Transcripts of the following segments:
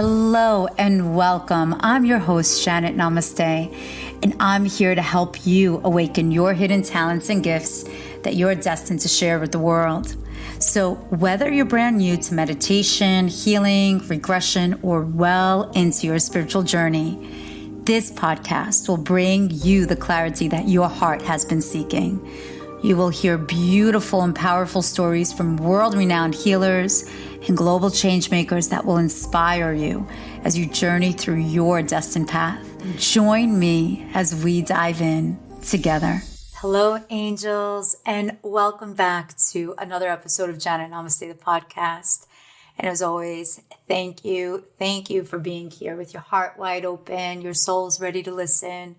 Hello and welcome. I'm your host, Janet Namaste, and I'm here to help you awaken your hidden talents and gifts that you're destined to share with the world. So whether you're brand new to meditation, healing, regression, or well into your spiritual journey, this podcast will bring you the clarity that your heart has been seeking. You will hear beautiful and powerful stories from world-renowned healers and global change makers that will inspire you as you journey through your destined path. Join me as we dive in together. Hello, angels, and welcome back to another episode of Janet Namaste, the podcast. And as always, thank you. Thank you for being here with your heart wide open, your soul's ready to listen.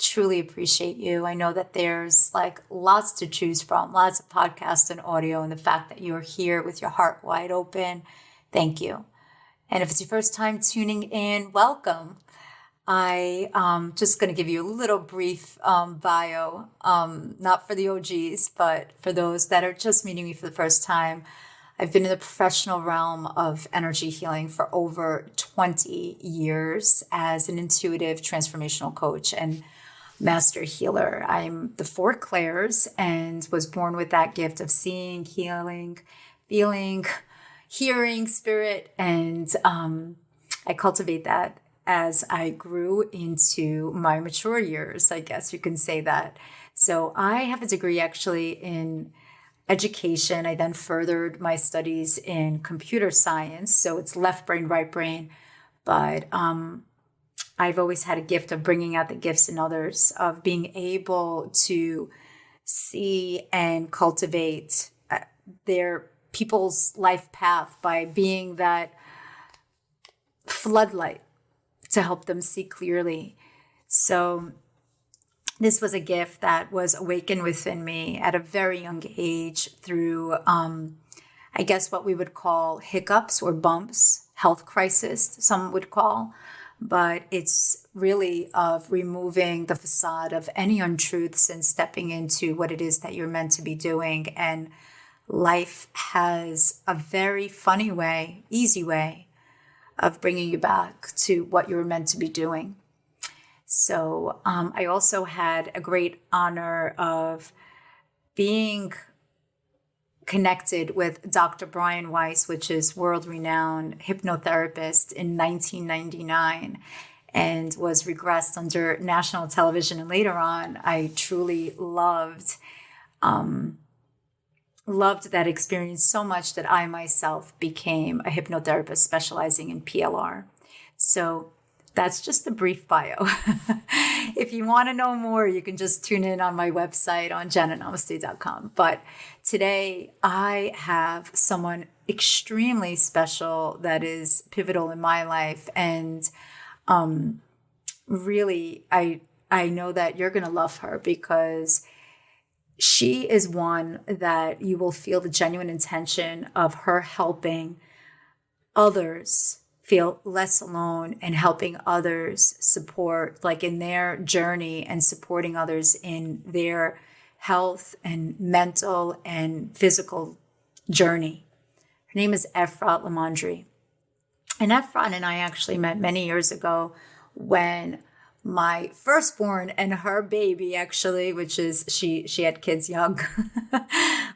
Truly appreciate you. I know that there's lots to choose from, lots of podcasts and audio, and the fact that you're here with your heart wide open, thank you. And if it's your first time tuning in, welcome. I'm just going to give you a little brief bio, not for the OGs, but for those that are just meeting me for the first time. I've been in the professional realm of energy healing for over 20 years as an intuitive transformational coach and master healer. I'm the four clairs and was born with that gift of seeing, healing, feeling, hearing spirit. And I cultivate that as I grew into my mature years, I guess you can say that. So I have a degree actually in education. I then furthered my studies in computer science. So it's left brain, right brain. But I've always had a gift of bringing out the gifts in others, of being able to see and cultivate their people's life path by being that floodlight to help them see clearly. So this was a gift that was awakened within me at a very young age through, I guess what we would call hiccups or bumps, health crisis, some would call. But it's really of removing the facade of any untruths and stepping into what it is that you're meant to be doing. And life has a very funny way, easy way of bringing you back to what you're meant to be doing. So I also had a great honor of being connected with Dr. Brian Weiss, which is world-renowned hypnotherapist, in 1999 and was regressed under national television. And later on, I truly loved that experience so much that I myself became a hypnotherapist specializing in PLR. So that's just a brief bio. If you want to know more, you can just tune in on my website on janetnamaste.com. But today I have someone extremely special that is pivotal in my life. And really, I know that you're going to love her because she is one that you will feel the genuine intention of her helping others feel less alone and helping others support, in their journey and supporting others in their health and mental and physical journey. Her name is Efrat LaMandre. And Efrat and I actually met many years ago when my firstborn and her baby, actually, which is she had kids young,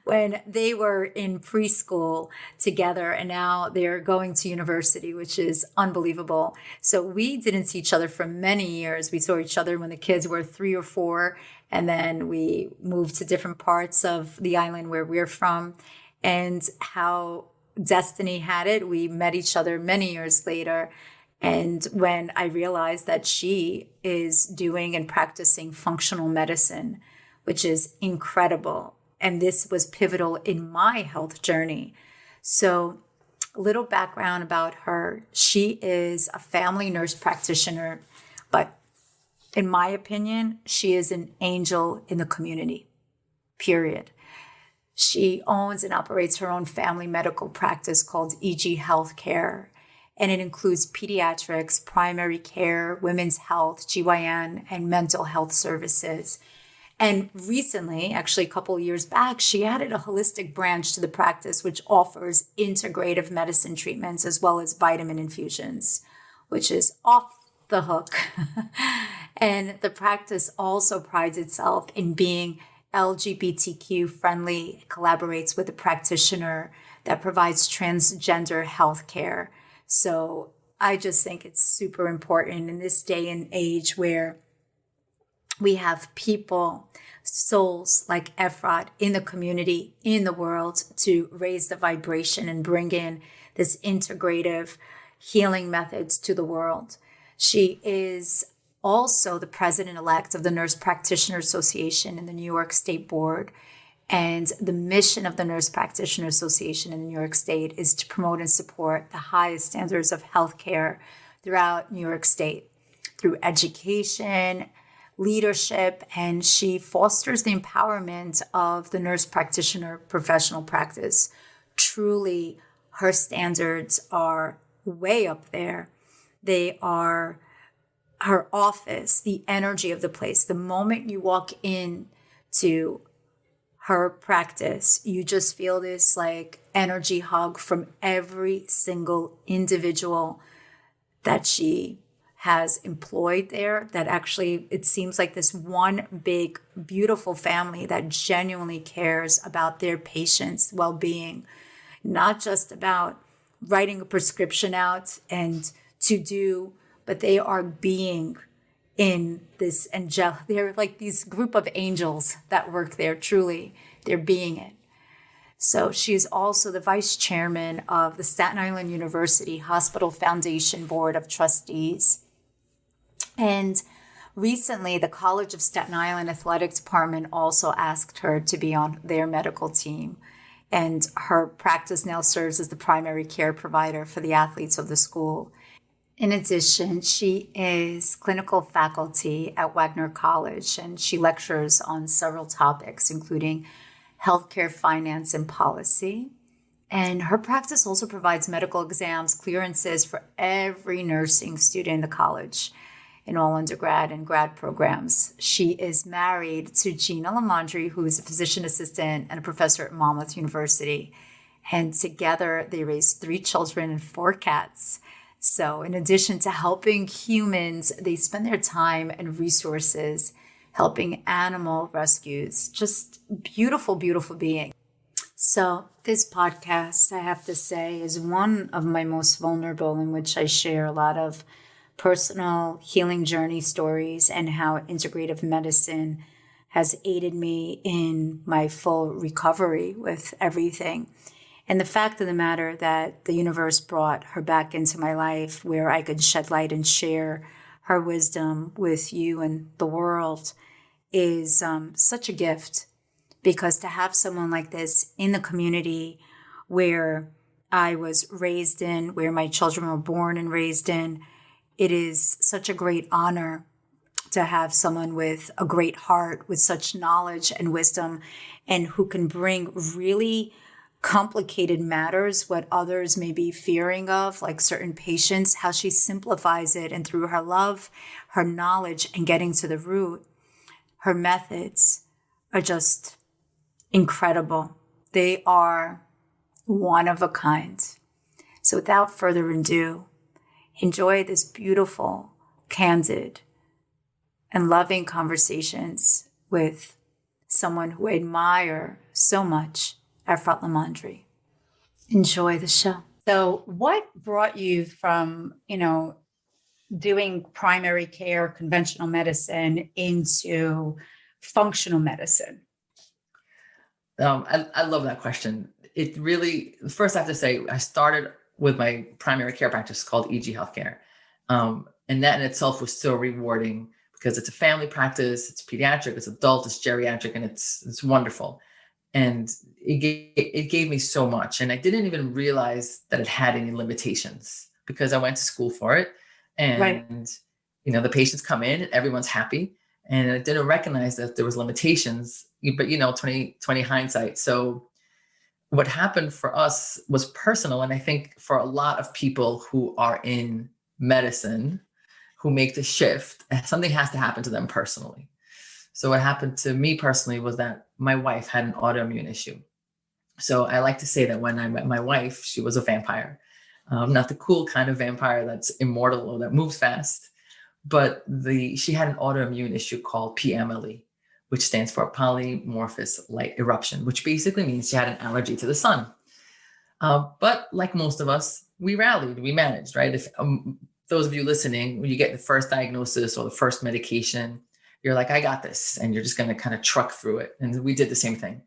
when they were in preschool together, and now they're going to university, which is unbelievable. So we didn't see each other for many years. We saw each other when the kids were 3 or 4, and then we moved to different parts of the island where we're from. And how destiny had it, we met each other many years later. And when I realized that she is doing and practicing functional medicine, which is incredible, and this was pivotal in my health journey. So a little background about her. She is a family nurse practitioner, but in my opinion, she is an angel in the community, period. She owns and operates her own family medical practice called EG Healthcare. And it includes pediatrics, primary care, women's health, GYN, and mental health services. And recently, actually a couple of years back, she added a holistic branch to the practice, which offers integrative medicine treatments as well as vitamin infusions, which is off the hook. And the practice also prides itself in being LGBTQ friendly, collaborates with a practitioner that provides transgender health care. So I just think it's super important in this day and age where we have people, souls like Efrat in the community, in the world, to raise the vibration and bring in this integrative healing methods to the world. She is also the president-elect of the Nurse Practitioner Association in the New York State Board. And the mission of the Nurse Practitioner Association in New York State is to promote and support the highest standards of healthcare throughout New York State through education, leadership, and she fosters the empowerment of the nurse practitioner professional practice. Truly, her standards are way up there. They are her office, the energy of the place. The moment you walk in to her practice, you just feel this like energy hug from every single individual that she has employed there, that actually it seems like this one big, beautiful family that genuinely cares about their patients' well-being, not just about writing a prescription out and to do, but they are being in this angel. They're like these group of angels that work there. Truly, they're being it. So she is also the vice chairman of the Staten Island University Hospital Foundation Board of Trustees. And recently, the College of Staten Island Athletic Department also asked her to be on their medical team. And her practice now serves as the primary care provider for the athletes of the school. In addition, she is clinical faculty at Wagner College, and she lectures on several topics, including healthcare finance and policy. And her practice also provides medical exams, clearances for every nursing student in the college, in all undergrad and grad programs. She is married to Gina LaMandre, who is a physician assistant and a professor at Monmouth University. And together they raised 3 children and 4 cats. So in addition to helping humans, they spend their time and resources helping animal rescues. Just beautiful, beautiful being. So this podcast, I have to say, is one of my most vulnerable, in which I share a lot of personal healing journey stories and how integrative medicine has aided me in my full recovery with everything. And the fact of the matter that the universe brought her back into my life where I could shed light and share her wisdom with you and the world is such a gift, because to have someone like this in the community where I was raised in, where my children were born and raised in, it is such a great honor to have someone with a great heart, with such knowledge and wisdom, and who can bring really complicated matters, what others may be fearing of, like certain patients, how she simplifies it. And through her love, her knowledge, and getting to the root, her methods are just incredible. They are one of a kind. So without further ado, enjoy this beautiful, candid, and loving conversations with someone who I admire so much, Efrat LaMandre. Enjoy the show. So what brought you from, doing primary care, conventional medicine into functional medicine? I love that question. It really, first I have to say, I started with my primary care practice called EG Healthcare. And that in itself was so rewarding because it's a family practice, it's pediatric, it's adult, it's geriatric, and it's wonderful. And it gave me so much. And I didn't even realize that it had any limitations because I went to school for it. And, right. The patients come in and everyone's happy. And I didn't recognize that there was limitations, but 20 hindsight. So what happened for us was personal. And I think for a lot of people who are in medicine, who make the shift, something has to happen to them personally. So what happened to me personally was that my wife had an autoimmune issue. So I like to say that when I met my wife, she was a vampire. Not the cool kind of vampire that's immortal or that moves fast, but she had an autoimmune issue called PMLE, which stands for polymorphous light eruption, which basically means she had an allergy to the sun. But like most of us, we rallied, we managed, right? If those of you listening, when you get the first diagnosis or the first medication, you're like, I got this, and you're just going to kind of truck through it. And we did the same thing.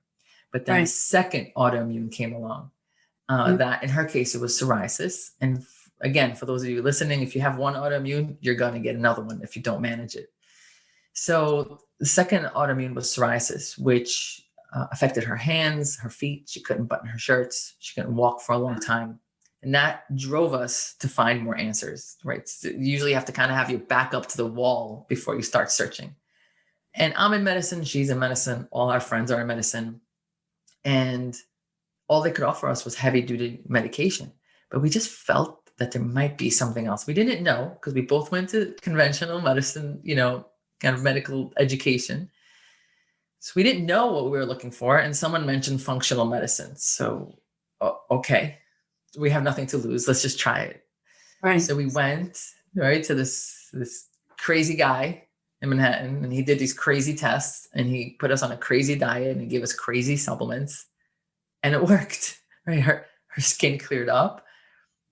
But then the second autoimmune came along. That in her case, it was psoriasis. And again, for those of you listening, if you have one autoimmune, you're going to get another one if you don't manage it. So the second autoimmune was psoriasis, which affected her hands, her feet. She couldn't button her shirts. She couldn't walk for a long time. And that drove us to find more answers, right? So you usually have to kind of have your back up to the wall before you start searching. And I'm in medicine. She's in medicine. All our friends are in medicine. And all they could offer us was heavy duty medication. But we just felt that there might be something else. We didn't know because we both went to conventional medicine, kind of medical education. So we didn't know what we were looking for. And someone mentioned functional medicine. So, okay, we have nothing to lose. Let's just try it. Right. So we went to this crazy guy in Manhattan, and he did these crazy tests, and he put us on a crazy diet, and he gave us crazy supplements, and it worked, right? Her skin cleared up,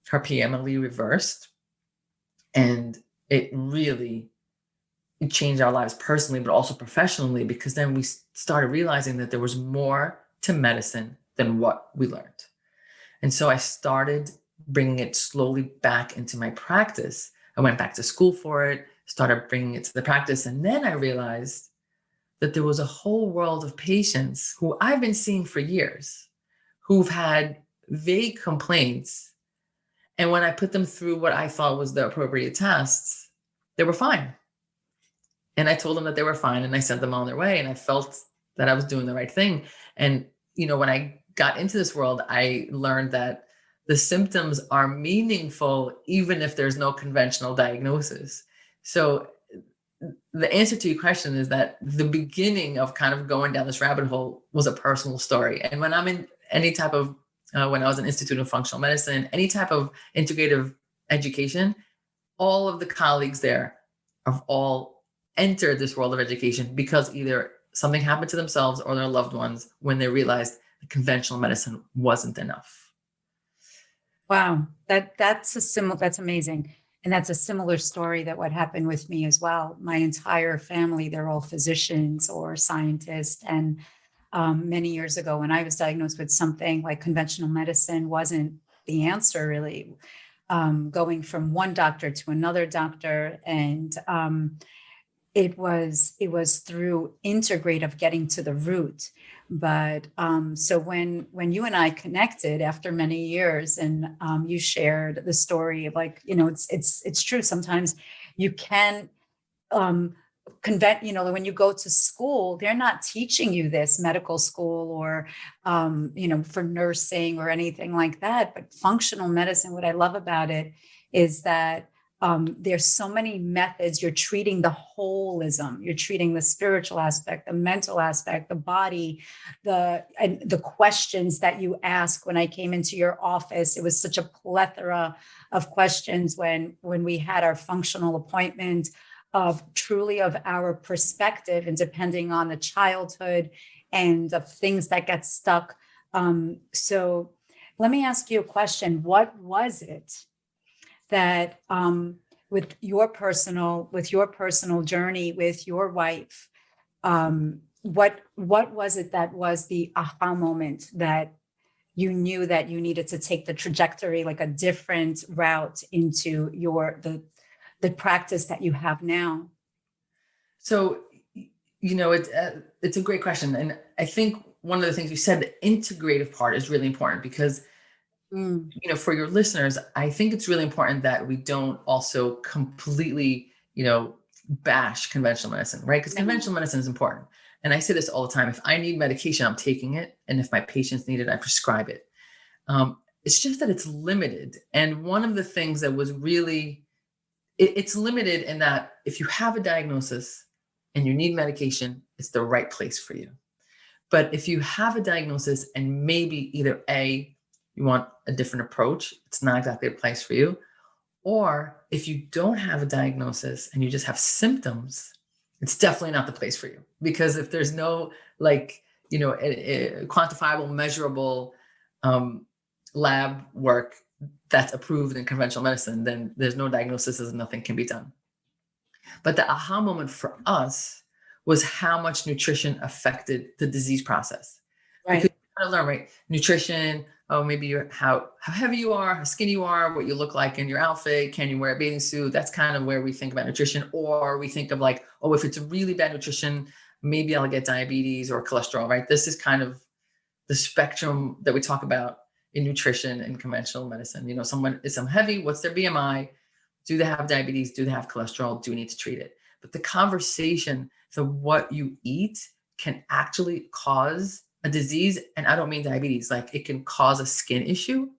her PMLE reversed, and it really changed our lives personally, but also professionally, because then we started realizing that there was more to medicine than what we learned. And so I started bringing it slowly back into my practice. I went back to school for it, started bringing it to the practice. And then I realized that there was a whole world of patients who I've been seeing for years, who've had vague complaints. And when I put them through what I thought was the appropriate tests, they were fine. And I told them that they were fine, and I sent them on their way. And I felt that I was doing the right thing. And, when I got into this world, I learned that the symptoms are meaningful, even if there's no conventional diagnosis. So the answer to your question is that the beginning of kind of going down this rabbit hole was a personal story. And when I'm in any type of, when I was in Institute of Functional Medicine, any type of integrative education, all of the colleagues there have all entered this world of education because either something happened to themselves or their loved ones when they realized that conventional medicine wasn't enough. Wow, that's amazing. And that's a similar story that what happened with me as well. My entire family, they're all physicians or scientists. And many years ago, when I was diagnosed with something like conventional medicine wasn't the answer, really. Going from one doctor to another doctor, and it was through integrative getting to the root. But so when you and I connected after many years, and you shared the story of it's true. Sometimes you can when you go to school, they're not teaching you this, medical school or for nursing or anything like that. But functional medicine, what I love about it is that there's so many methods. You're treating the holism. You're treating the spiritual aspect, the mental aspect, the body, and the questions that you ask. When I came into your office, it was such a plethora of questions when we had our functional appointment of our perspective, and depending on the childhood and the things that get stuck. So let me ask you a question. What was it that with your personal journey with your wife, what was it that was the aha moment that you knew that you needed to take the trajectory, like a different route into the practice that you have now? So, it's a great question. And I think one of the things you said, the integrative part is really important because for your listeners, I think it's really important that we don't also completely, bash conventional medicine, right? Because conventional medicine is important. And I say this all the time. If I need medication, I'm taking it. And if my patients need it, I prescribe it. It's just that it's limited. And one of the things that was really, it's limited in that if you have a diagnosis and you need medication, it's the right place for you. But if you have a diagnosis and maybe either A, you want a different approach, it's not exactly a place for you. Or if you don't have a diagnosis and you just have symptoms, it's definitely not the place for you. Because if there's no quantifiable, measurable lab work that's approved in conventional medicine, then there's no diagnosis and nothing can be done. But the aha moment for us was how much nutrition affected the disease process. Right. Because you kind of learn, right? Nutrition, maybe how heavy you are, how skinny you are, what you look like in your outfit, can you wear a bathing suit? That's kind of where we think about nutrition. Or we think of like, if it's a really bad nutrition, maybe I'll get diabetes or cholesterol, right? This is kind of the spectrum that we talk about in nutrition and conventional medicine. Someone is heavy, what's their BMI? Do they have diabetes? Do they have cholesterol? Do we need to treat it? But the conversation, so what you eat can actually cause a disease. And I don't mean diabetes, like it can cause a skin issue.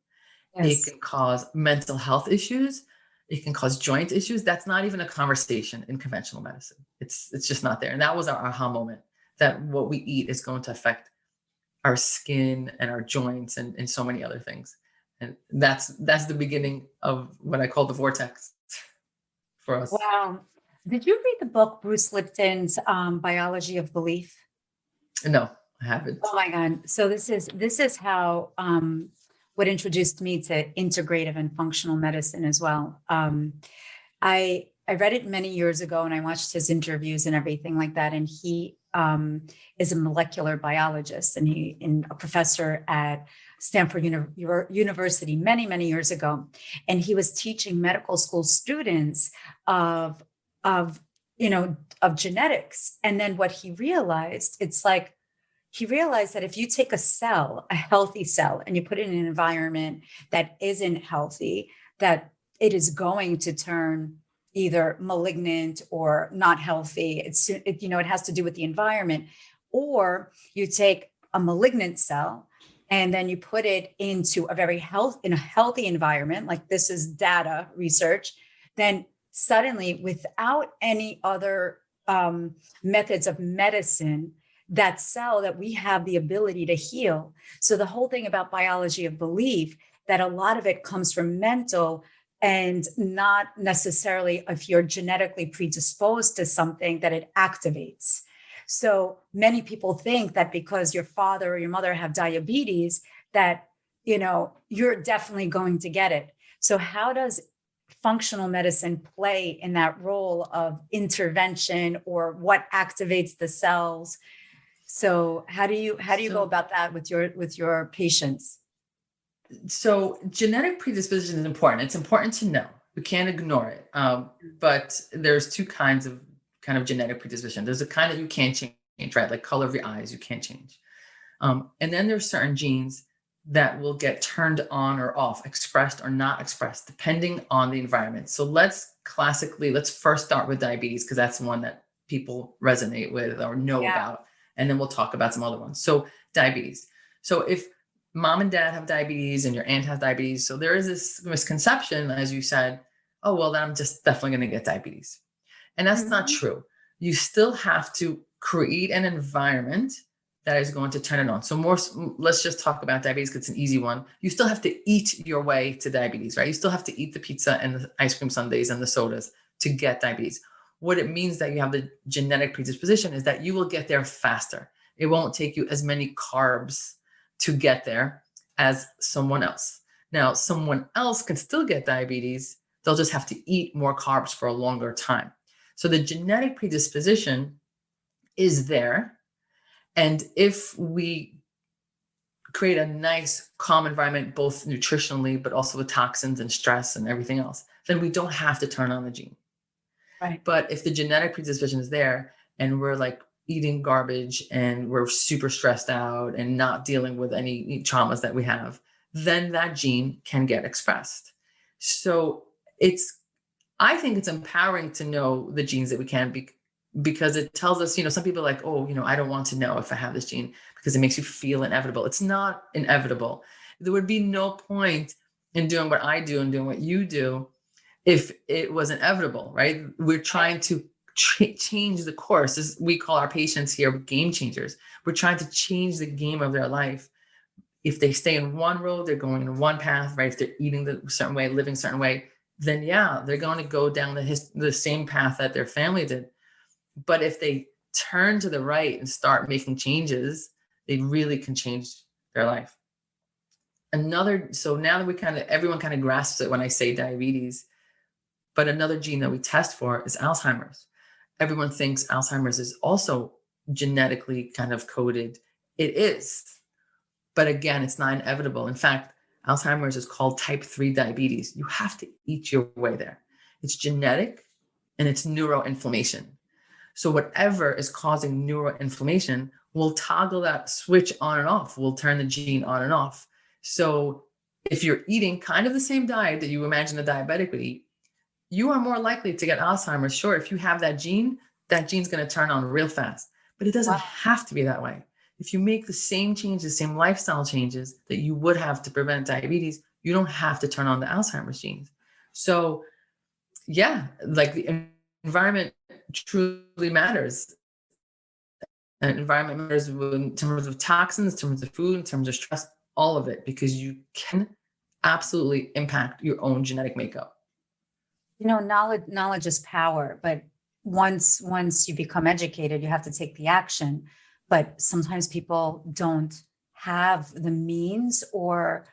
Yes. It can cause mental health issues. It can cause joint issues. That's not even a conversation in conventional medicine. It's just not there. And that was our aha moment, that what we eat is going to affect our skin and our joints and so many other things. And that's the beginning of what I call the vortex for us. Wow. Did you read the book, Bruce Lipton's Biology of Belief? No, I haven't. Oh my God. So this is how what introduced me to integrative and functional medicine as well. I read it many years ago and I watched his interviews and everything like that. And he is a molecular biologist and he a professor at Stanford University many, many years ago. And he was teaching medical school students of genetics. And then what he realized, he realized that if you take a healthy cell, and you put it in an environment that isn't healthy, that it is going to turn either malignant or not healthy. It has to do with the environment. Or you take a malignant cell and then you put it into in a healthy environment, like this is data research, then suddenly, without any other methods of medicine, that cell that we have the ability to heal. So the whole thing about biology of belief, that a lot of it comes from mental and not necessarily if you're genetically predisposed to something that it activates. So many people think that because your father or your mother have diabetes, that, you're definitely going to get it. So how does functional medicine play in that role of intervention, or what activates the cells? So how do you go about that with your patients? So genetic predisposition is important. It's important to know. We can't ignore it. But there's two kinds of kind of genetic predisposition. There's a kind that you can't change, right? Like color of your eyes, you can't change. And then there's certain genes that will get turned on or off, expressed or not expressed, depending on the environment. So let's first start with diabetes, because that's one that people resonate with or know about. And then we'll talk about some other ones. So diabetes. So if mom and dad have diabetes and your aunt has diabetes, so there is this misconception, as you said, oh, well, then I'm just definitely going to get diabetes. And that's not true. You still have to create an environment that is going to turn it on. So let's just talk about diabetes, because it's an easy one. You still have to eat your way to diabetes, right? You still have to eat the pizza and the ice cream sundaes and the sodas to get diabetes. What it means that you have the genetic predisposition is that you will get there faster. It won't take you as many carbs to get there as someone else. Now, someone else can still get diabetes. They'll just have to eat more carbs for a longer time. So the genetic predisposition is there. And if we create a nice, calm environment, both nutritionally, but also with toxins and stress and everything else, then we don't have to turn on the gene. Right. But if the genetic predisposition is there and we're like eating garbage and we're super stressed out and not dealing with any traumas that we have, then that gene can get expressed. So I think it's empowering to know the genes that we can because it tells us, some people are like, oh, I don't want to know if I have this gene because it makes you feel inevitable. It's not inevitable. There would be no point in doing what I do and doing what you do if it was inevitable, right? We're trying to change the course. As we call our patients here game changers. We're trying to change the game of their life. If they stay in one road, they're going in one path, right? If they're eating the certain way, living a certain way, then yeah, they're going to go down the same path that their family did. But if they turn to the right and start making changes, they really can change their life. So now that everyone kind of grasps it when I say diabetes, but another gene that we test for is Alzheimer's. Everyone thinks Alzheimer's is also genetically kind of coded. It is. But again, it's not inevitable. In fact, Alzheimer's is called type 3 diabetes. You have to eat your way there. It's genetic and it's neuroinflammation. So whatever is causing neuroinflammation will toggle that switch on and off. We'll turn the gene on and off. So if you're eating kind of the same diet that you imagine a diabetic would eat, you are more likely to get Alzheimer's. Sure, if you have that gene's going to turn on real fast, but it doesn't have to be that way. If you make the same changes, same lifestyle changes that you would have to prevent diabetes, you don't have to turn on the Alzheimer's genes. So yeah, like the environment truly matters. And environment matters in terms of toxins, in terms of food, in terms of stress, all of it, because you can absolutely impact your own genetic makeup. Knowledge is power, but once you become educated, you have to take the action. But sometimes people don't have the means, or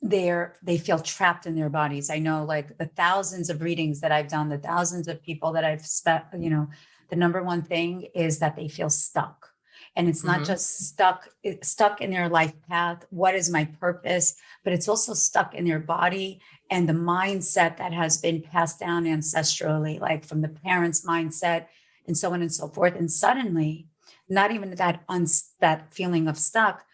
they feel trapped in their bodies. I know, like, the thousands of readings that I've done, the thousands of people that I've spent, the number one thing is that they feel stuck. And it's not just stuck in their life path. What is my purpose? But it's also stuck in their body and the mindset that has been passed down ancestrally, like from the parents' mindset and so on and so forth. And suddenly, not even that feeling of stuck,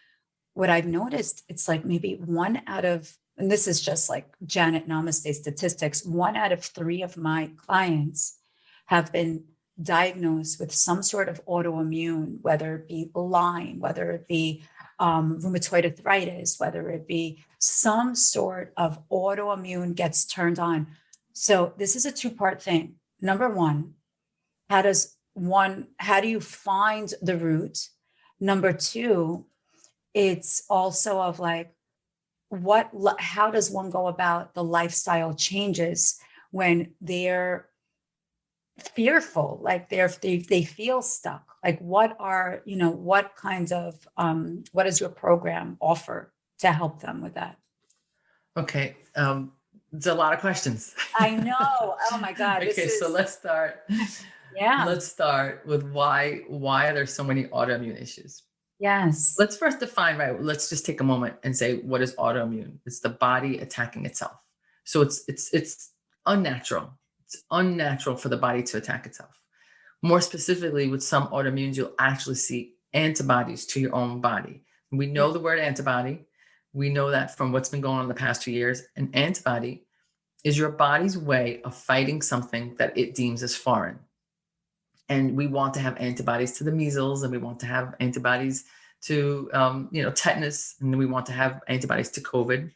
what I've noticed, it's like maybe and this is just like Janet Namaste statistics, 1 out of 3 of my clients have been diagnosed with some sort of autoimmune, whether it be Lyme, whether it be rheumatoid arthritis, whether it be some sort of autoimmune gets turned on. So this is a 2-part thing. Number one, how do you find the root? Number 2, it's also of like, how does one go about the lifestyle changes when they're fearful, like they feel stuck? Like, what kinds of, what does your program offer to help them with that? Okay. It's a lot of questions. I know. Oh my God. Okay. So let's start. Yeah. Let's start with why there's so many autoimmune issues. Yes. Let's first define, right? Let's just take a moment and say, what is autoimmune? It's the body attacking itself. So it's unnatural. It's unnatural for the body to attack itself. More specifically, with some autoimmunes, you'll actually see antibodies to your own body. We know the word antibody. We know that from what's been going on in the past 2 years. An antibody is your body's way of fighting something that it deems as foreign. And we want to have antibodies to the measles, and we want to have antibodies to, tetanus, and we want to have antibodies to COVID,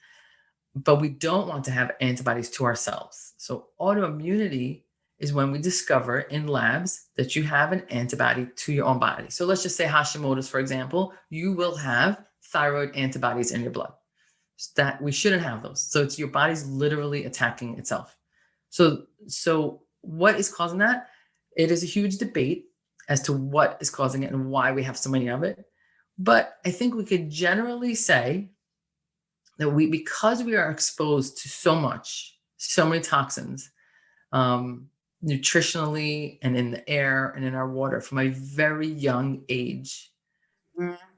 but we don't want to have antibodies to ourselves. So autoimmunity is when we discover in labs that you have an antibody to your own body. So let's just say Hashimoto's, for example, you will have thyroid antibodies in your blood. That we shouldn't have those. So it's your body's literally attacking itself. So what is causing that? It is a huge debate as to what is causing it and why we have so many of it. But I think we could generally say that because we are exposed to so many toxins, nutritionally and in the air and in our water from a very young age,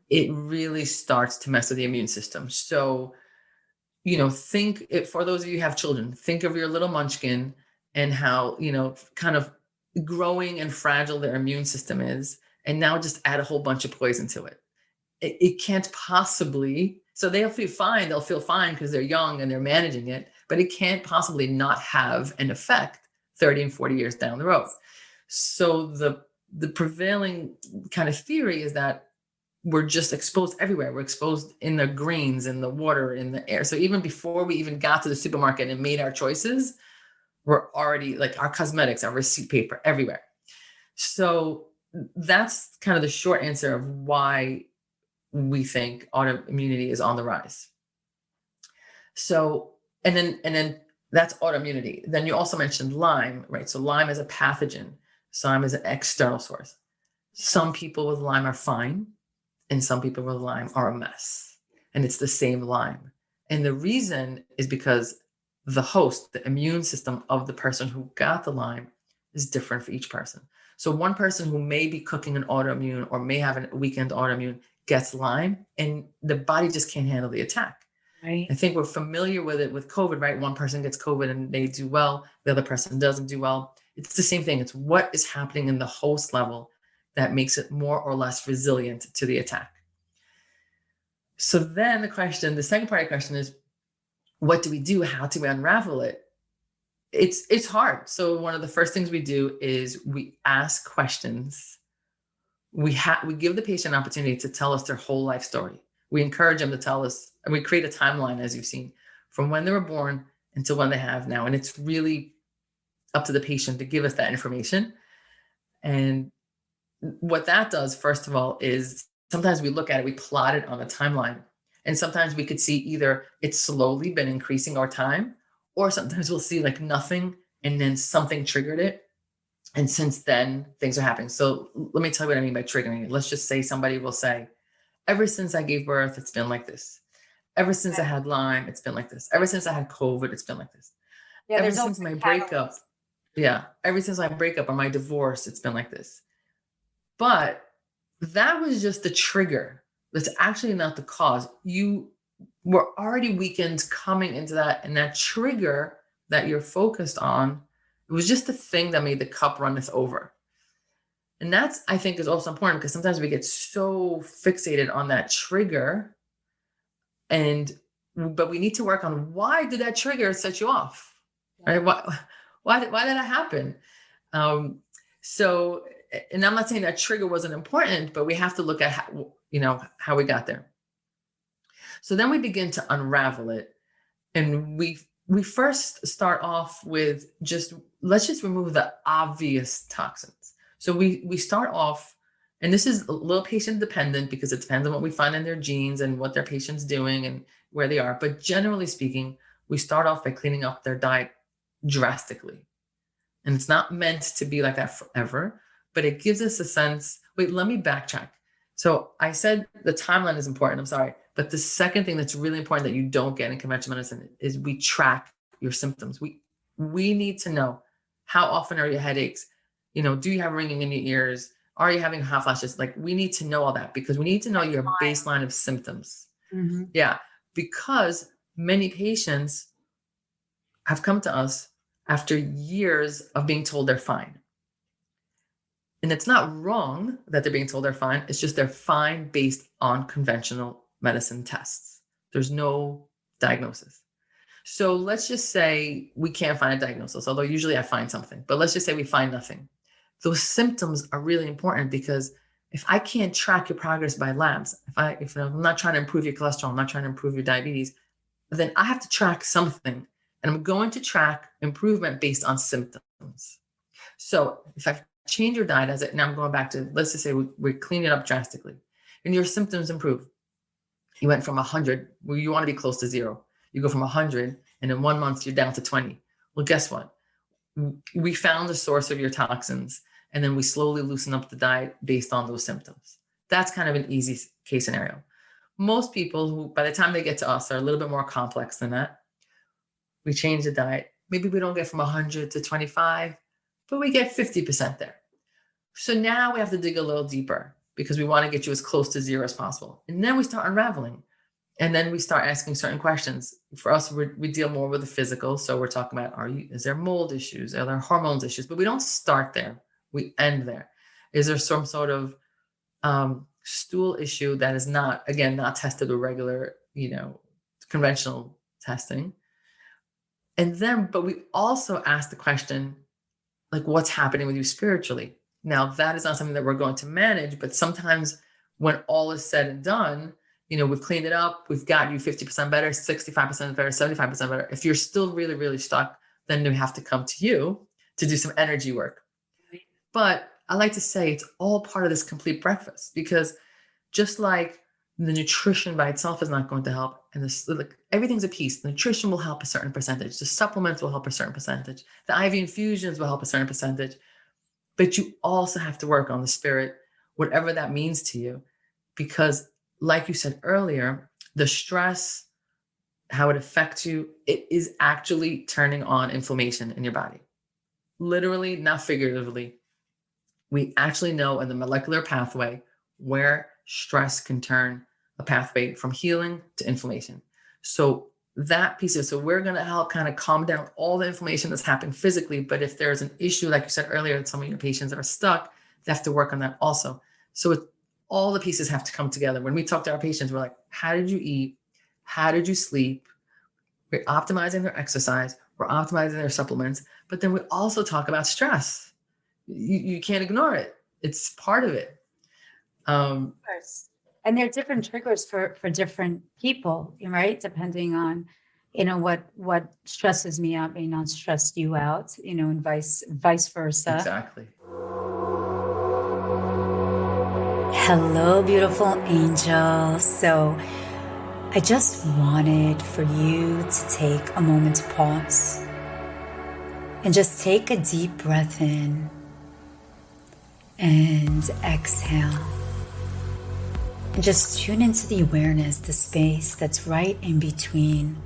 it really starts to mess with the immune system. So, for those of you who have children, think of your little munchkin and how, kind of growing and fragile their immune system is. And now just add a whole bunch of poison to it. It can't possibly, so they'll feel fine because they're young and they're managing it, but it can't possibly not have an effect 30 and 40 years down the road. So the prevailing kind of theory is that we're just exposed everywhere. We're exposed in the greens, in the water, in the air. So even before we even got to the supermarket and made our choices, we're already, like, our cosmetics, our receipt paper, everywhere. So that's kind of the short answer of why we think autoimmunity is on the rise. So, and then that's autoimmunity. Then you also mentioned Lyme, right? So Lyme is a pathogen. Lyme is an external source. Some people with Lyme are fine, and some people with Lyme are a mess. And it's the same Lyme. And the reason is because the host, the immune system of the person who got the Lyme is different for each person. So one person who may be cooking an autoimmune or may have a weekend autoimmune gets Lyme, and the body just can't handle the attack. Right. I think we're familiar with it with COVID, right? One person gets COVID and they do well. The other person doesn't do well. It's the same thing. It's what is happening in the host level that makes it more or less resilient to the attack. So then the second part of the question is, what do we do? How do we unravel it? It's hard. So one of the first things we do is we ask questions. We give the patient an opportunity to tell us their whole life story. We encourage them to tell us, and we create a timeline, as you've seen, from when they were born until when they have now. And it's really up to the patient to give us that information. And what that does, first of all, is sometimes we look at it, we plot it on a timeline. And sometimes we could see either it's slowly been increasing over time, or sometimes we'll see like nothing and then something triggered it. And since then, things are happening. So let me tell you what I mean by triggering it. Let's just say somebody will say, ever since I gave birth, it's been like this. Ever since I had Lyme, it's been like this. Ever since I had COVID, it's been like this. Yeah, ever since my breakup. Yeah. Ever since my breakup or my divorce, it's been like this. But that was just the trigger. That's actually not the cause. You were already weakened coming into that. And that trigger that you're focused on, it was just the thing that made the cup runneth over. And that's, I think, is also important because sometimes we get so fixated on that trigger, but we need to work on why did that trigger set you off, right? Why did that happen? So, and I'm not saying that trigger wasn't important, but we have to look at how we got there. So then we begin to unravel it, and we first start off with let's just remove the obvious toxins. So we start off, and this is a little patient dependent because it depends on what we find in their genes and what their patient's doing and where they are. But generally speaking, we start off by cleaning up their diet drastically. And it's not meant to be like that forever, but it gives us a sense. Wait, let me backtrack. So I said the timeline is important. I'm sorry. But the second thing that's really important that you don't get in conventional medicine is we track your symptoms. We need to know, how often are your headaches? Do you have ringing in your ears? Are you having hot flashes? Like, we need to know all that because we need to know your baseline of symptoms. Mm-hmm. Yeah, because many patients have come to us after years of being told they're fine. And it's not wrong that they're being told they're fine. It's just they're fine based on conventional medicine tests. There's no diagnosis. So let's just say we can't find a diagnosis, although usually I find something, but let's just say we find nothing. Those symptoms are really important because if I can't track your progress by labs, if I'm not trying to improve your cholesterol, I'm not trying to improve your diabetes, then I have to track something, and I'm going to track improvement based on symptoms. So if I change your diet now I'm going back to, let's just say we clean it up drastically and your symptoms improve. You went from 100, well, you want to be close to 0. You go from 100 and in 1 month you're down to 20. Well, guess what? We found the source of your toxins, and then we slowly loosen up the diet based on those symptoms. That's kind of an easy case scenario. Most people who, by the time they get to us, are a little bit more complex than that. We change the diet. Maybe we don't get from 100 to 25, but we get 50% there. So now we have to dig a little deeper because we want to get you as close to 0 as possible. And then we start unraveling. And then we start asking certain questions. For us, we deal more with the physical. So we're talking about, is there mold issues? Are there hormones issues? But we don't start there. We end there. Is there some sort of stool issue that is not tested with regular, conventional testing? And then, but we also ask the question, like, what's happening with you spiritually? Now, that is not something that we're going to manage, but sometimes when all is said and done, we've cleaned it up, we've got you 50% better, 65% better, 75% better. If you're still really, really stuck, then we have to come to you to do some energy work. But I like to say it's all part of this complete breakfast, because just like the nutrition by itself is not going to help, and this, like, everything's a piece. The nutrition will help a certain percentage. The supplements will help a certain percentage. The IV infusions will help a certain percentage. But you also have to work on the spirit, whatever that means to you. Because like you said earlier, the stress, how it affects you, it is actually turning on inflammation in your body. Literally, not figuratively. We actually know in the molecular pathway where stress can turn a pathway from healing to inflammation. So that piece is, so we're going to help kind of calm down all the inflammation that's happening physically. But if there's an issue, like you said earlier, some of your patients that are stuck, they have to work on that also. So all the pieces have to come together. When we talk to our patients, we're like, how did you eat? How did you sleep? We're optimizing their exercise. We're optimizing their supplements. But then we also talk about stress. You can't ignore it. It's part of it. Of course. And there are different triggers for different people, right? Depending on, what stresses me out may not stress you out, and vice versa. Exactly. Hello, beautiful angels. So I just wanted for you to take a moment to pause and just take a deep breath in and exhale. And just tune into the awareness, the space that's right in between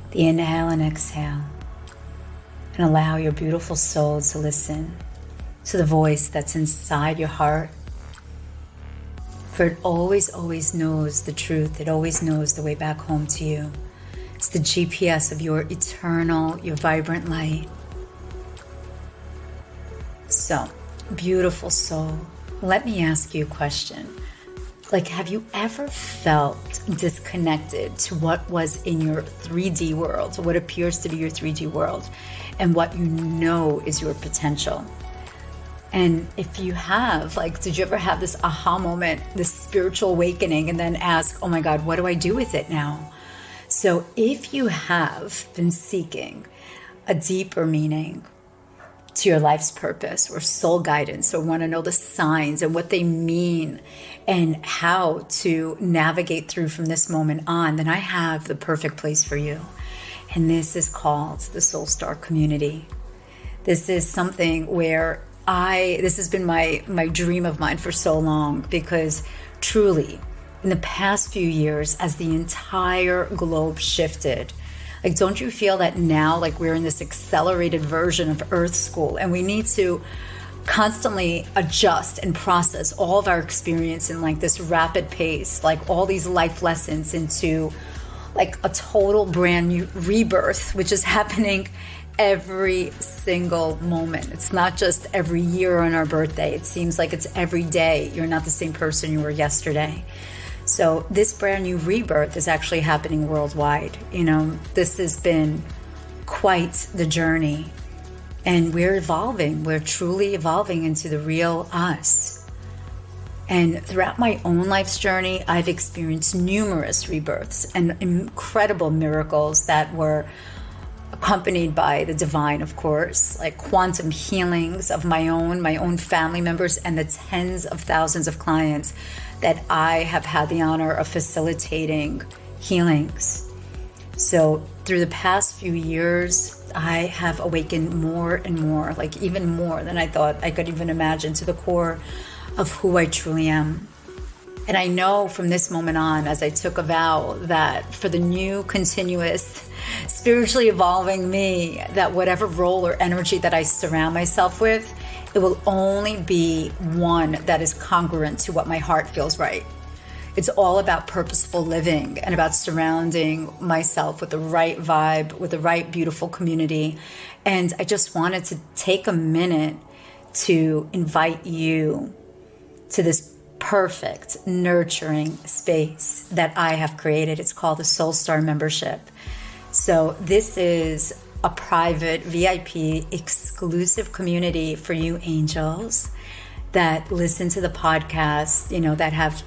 the inhale and exhale. And allow your beautiful soul to listen to the voice that's inside your heart. For it always, always knows the truth. It always knows the way back home to you. It's the GPS of your eternal, your vibrant light. So, beautiful soul, let me ask you a question. Like, have you ever felt disconnected to what was in your 3D world, what appears to be your 3D world, and what you know is your potential? And if you have, did you ever have this aha moment, this spiritual awakening, and then ask, oh my God, what do I do with it now? So if you have been seeking a deeper meaning to your life's purpose or soul guidance, or want to know the signs and what they mean and how to navigate through from this moment on, then I have the perfect place for you. And this is called the Soul Star Community. This is something where this has been my dream of mine for so long, because truly in the past few years, as the entire globe shifted, don't you feel that now, we're in this accelerated version of Earth School, and we need to constantly adjust and process all of our experience in this rapid pace, all these life lessons into a total brand new rebirth, which is happening every single moment. It's not just every year on our birthday. It seems like it's every day. You're not the same person you were yesterday. So this brand new rebirth is actually happening worldwide. This has been quite the journey, and we're evolving. We're truly evolving into the real us. And throughout my own life's journey, I've experienced numerous rebirths and incredible miracles that were accompanied by the divine, of course, quantum healings of my own family members, and the tens of thousands of clients that I have had the honor of facilitating healings. So through the past few years, I have awakened more and more, even more than I thought I could even imagine, to the core of who I truly am. And I know from this moment on, as I took a vow, that for the new, continuous, spiritually evolving me, that whatever role or energy that I surround myself with, it will only be one that is congruent to what my heart feels right. It's all about purposeful living and about surrounding myself with the right vibe, with the right beautiful community. And I just wanted to take a minute to invite you to this perfect, nurturing space that I have created. It's called the Soul Star Membership. So this is a private, VIP, exclusive community for you angels that listen to the podcast, that have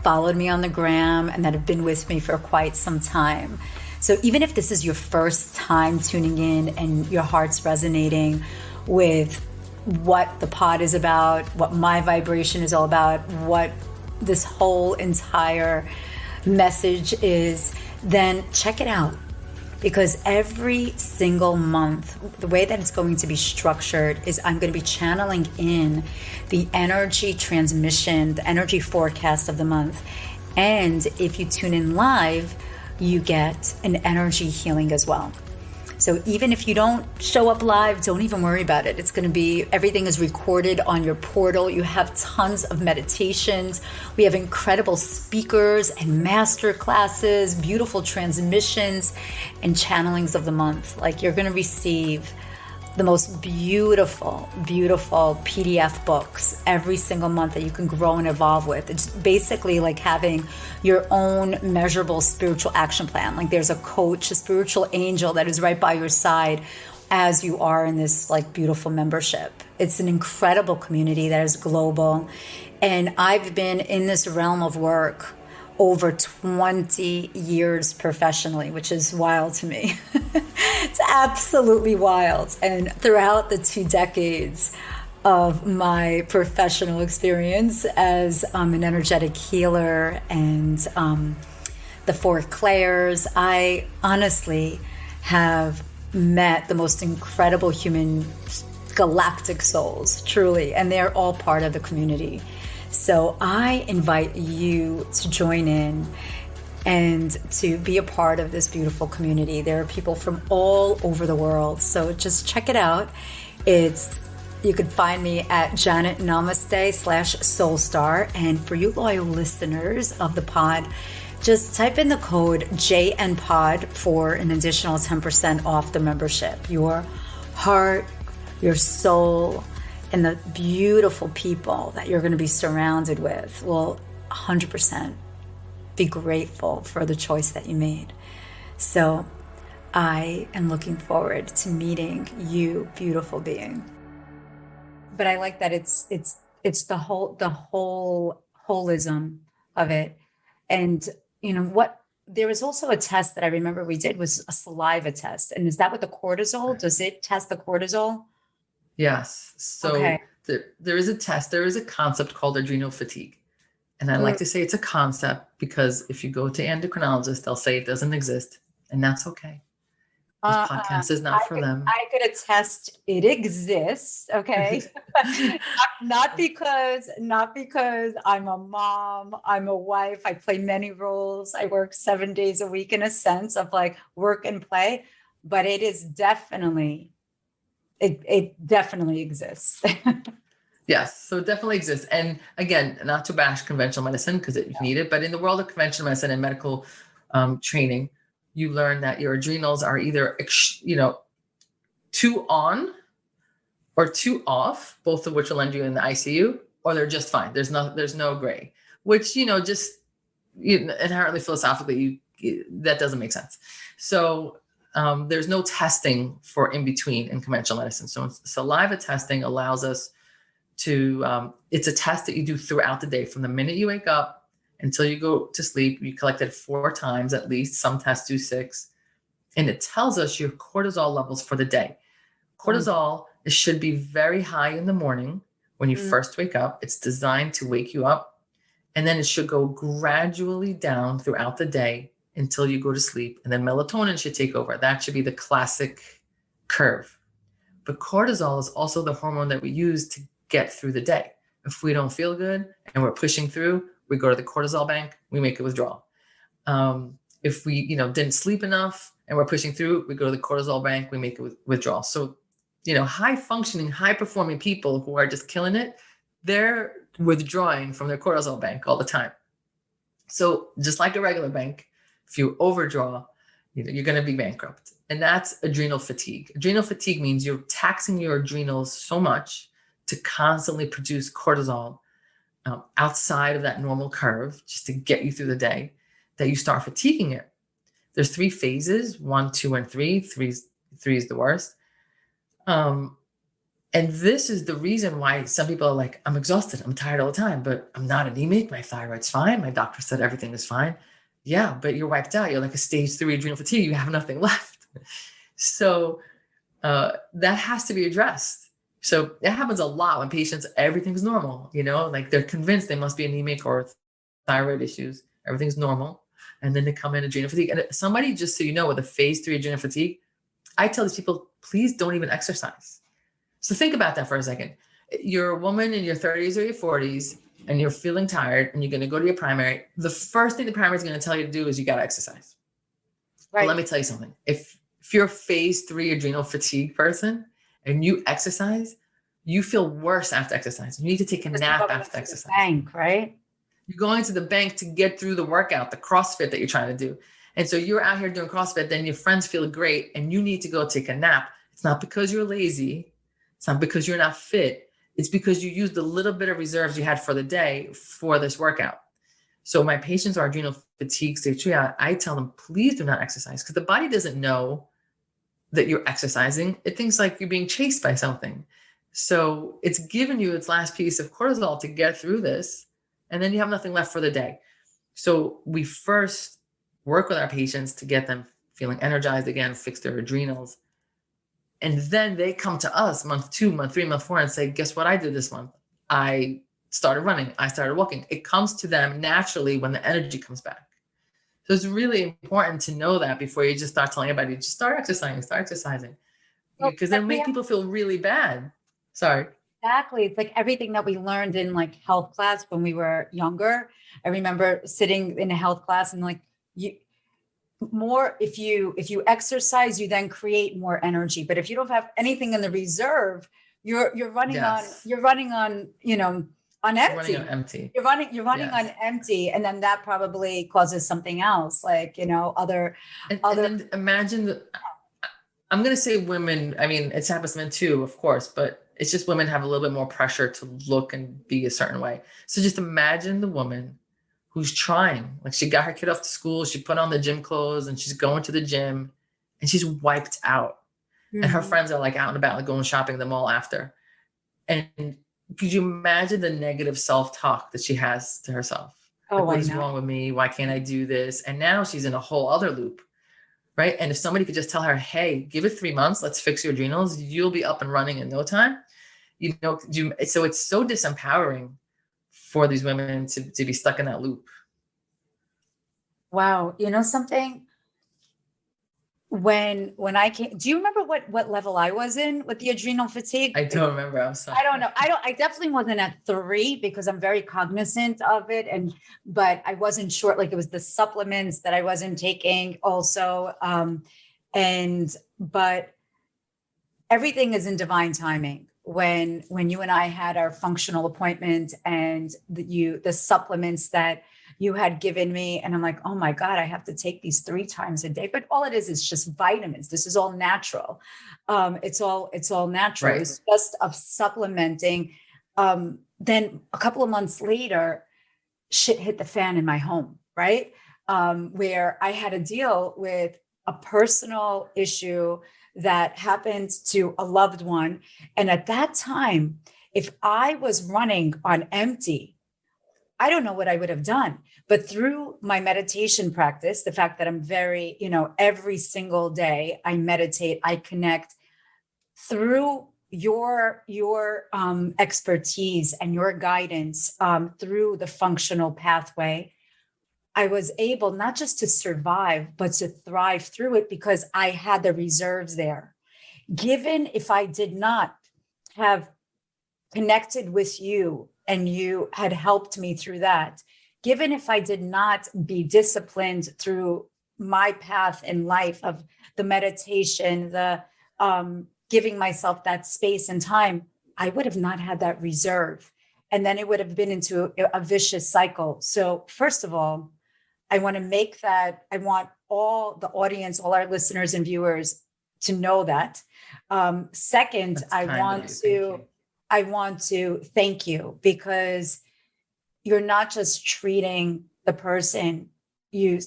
followed me on the gram and that have been with me for quite some time. So even if this is your first time tuning in and your heart's resonating with what the pod is about, what my vibration is all about, what this whole entire message is, then check it out. Because every single month, the way that it's going to be structured is I'm going to be channeling in the energy transmission, the energy forecast of the month. And if you tune in live, you get an energy healing as well. So even if you don't show up live, don't even worry about it. It's going to be, everything is recorded on your portal. You have tons of meditations. We have incredible speakers and master classes, beautiful transmissions and channelings of the month. Like, you're going to receive the most beautiful, beautiful PDF books every single month that you can grow and evolve with. It's basically like having your own measurable spiritual action plan. Like, there's a coach, a spiritual angel that is right by your side as you are in this like beautiful membership. It's an incredible community that is global. And I've been in this realm of work over 20 years professionally, which is wild to me. It's absolutely wild. And throughout the 2 decades of my professional experience as an energetic healer and the 4 clairs, I honestly have met the most incredible human galactic souls, truly, and they're all part of the community. So I invite you to join in and to be a part of this beautiful community. There are people from all over the world. So just check it out. You can find me at janetnamaste.com/soulstar. And for you loyal listeners of the pod, just type in the code JNPOD for an additional 10% off the membership. Your heart, your soul, and the beautiful people that you're going to be surrounded with will 100% be grateful for the choice that you made. So I am looking forward to meeting you, beautiful being. But I like that it's the whole holism of it. And you know what? There was also a test that I remember we did, was a saliva test. And is that what the cortisol? Does it test the cortisol? Yes. So okay. There is a test, there is a concept called adrenal fatigue. And I like to say it's a concept because if you go to endocrinologists, they'll say it doesn't exist, and that's okay. This podcast is not for them. I could attest it exists. Okay. not because I'm a mom, I'm a wife, I play many roles. I work 7 days a week in a sense of like work and play, but it is definitely, it definitely exists. Yes, so it definitely exists. And again, not to bash conventional medicine because you need it, but in the world of conventional medicine and medical training, you learn that your adrenals are either, too on or too off, both of which will end you in the ICU, or they're just fine. There's no gray, which, inherently philosophically, that doesn't make sense. So there's no testing for in between in conventional medicine. So saliva testing allows us to, it's a test that you do throughout the day from the minute you wake up until you go to sleep. You collect it 4 times at least. Some tests do 6. And it tells us your cortisol levels for the day. Cortisol should be very high in the morning when you first wake up. It's designed to wake you up. And then it should go gradually down throughout the day until you go to sleep. And then melatonin should take over. That should be the classic curve. But cortisol is also the hormone that we use to get through the day. If we don't feel good and we're pushing through, we go to the cortisol bank, we make a withdrawal. If we, didn't sleep enough and we're pushing through, we go to the cortisol bank, we make a withdrawal. So, high functioning, high performing people who are just killing it, they're withdrawing from their cortisol bank all the time. So just like a regular bank, if you overdraw, you're going to be bankrupt. And that's adrenal fatigue. Adrenal fatigue means you're taxing your adrenals so much to constantly produce cortisol outside of that normal curve just to get you through the day, that you start fatiguing it. There's 3 phases, 1, 2, and 3. 3 is the worst. And this is the reason why some people are like, I'm exhausted, I'm tired all the time, but I'm not anemic, my thyroid's fine, my doctor said everything is fine. Yeah, but you're wiped out. You're like a stage 3 adrenal fatigue. You have nothing left. So that has to be addressed. So it happens a lot when patients, everything's normal, like they're convinced they must be anemic or thyroid issues. Everything's normal. And then they come in adrenal fatigue. And somebody, just so you know, with a phase 3 adrenal fatigue, I tell these people, please don't even exercise. So think about that for a second. You're a woman in your 30s or your 40s, and you're feeling tired, and you're going to go to your primary. The first thing the primary is going to tell you to do is you got to exercise. Right. But let me tell you something. If you're a phase 3 adrenal fatigue person and you exercise, you feel worse after exercise. You need to take a nap after exercise. Bank, right? You're going to the bank to get through the workout, the CrossFit that you're trying to do. And so you're out here doing CrossFit, then your friends feel great and you need to go take a nap. It's not because you're lazy. It's not because you're not fit. It's because you used a little bit of reserves you had for the day for this workout. So my patients are adrenal fatigue stage 3. I tell them, please do not exercise, because the body doesn't know that you're exercising. It thinks like you're being chased by something. So it's given you its last piece of cortisol to get through this, and then you have nothing left for the day. So we first work with our patients to get them feeling energized again, fix their adrenals. And then they come to us month 2, month 3, month 4 and say, guess what I did this month? I started running. I started walking. It comes to them naturally when the energy comes back. So it's really important to know that before you just start telling everybody, just start exercising. Because then make people feel really bad. Sorry. Exactly. It's like everything that we learned in like health class when we were younger. I remember sitting in a health class and like if you exercise, you then create more energy. But if you don't have anything in the reserve, you're running on on empty. You're running on empty, and then that probably causes something else, like other. And then imagine I'm going to say women. I mean, it's happens to men too, of course, but it's just women have a little bit more pressure to look and be a certain way. So just imagine the woman who's trying, like she got her kid off to school, she put on the gym clothes and she's going to the gym and she's wiped out. Mm-hmm. And her friends are like out and about, like going shopping at the mall after. And could you imagine the negative self-talk that she has to herself? Oh, what is wrong with me? Why can't I do this? And now she's in a whole other loop, right? And if somebody could just tell her, hey, give it 3 months, let's fix your adrenals, you'll be up and running in no time. So it's so disempowering for these women to be stuck in that loop. Wow. Something, when I came, do you remember what level I was in with the adrenal fatigue? I don't remember. I'm sorry. I don't know. I definitely wasn't at 3 because I'm very cognizant of it. But I wasn't sure, like it was the supplements that I wasn't taking also. But everything is in divine timing. When you and I had our functional appointment and the supplements that you had given me, and I'm like, oh my God, I have to take these 3 times a day. But all it is just vitamins. This is all natural. It's all natural. Right. It's just of supplementing. Then a couple of months later, shit hit the fan in my home, right? Where I had to deal with a personal issue that happened to a loved one. And at that time, if I was running on empty, I don't know what I would have done. But through my meditation practice, the fact that I'm very, every single day I meditate, I connect through your expertise and your guidance through the functional pathway. I was able not just to survive, but to thrive through it because I had the reserves there. Given if I did not have connected with you and you had helped me through that, given if I did not be disciplined through my path in life of the meditation, the giving myself that space and time, I would have not had that reserve. And then it would have been into a vicious cycle. So first of all, I want to make that, I want all the audience, all our listeners and viewers to know that. Second, I want to thank you because you're not just treating the person. You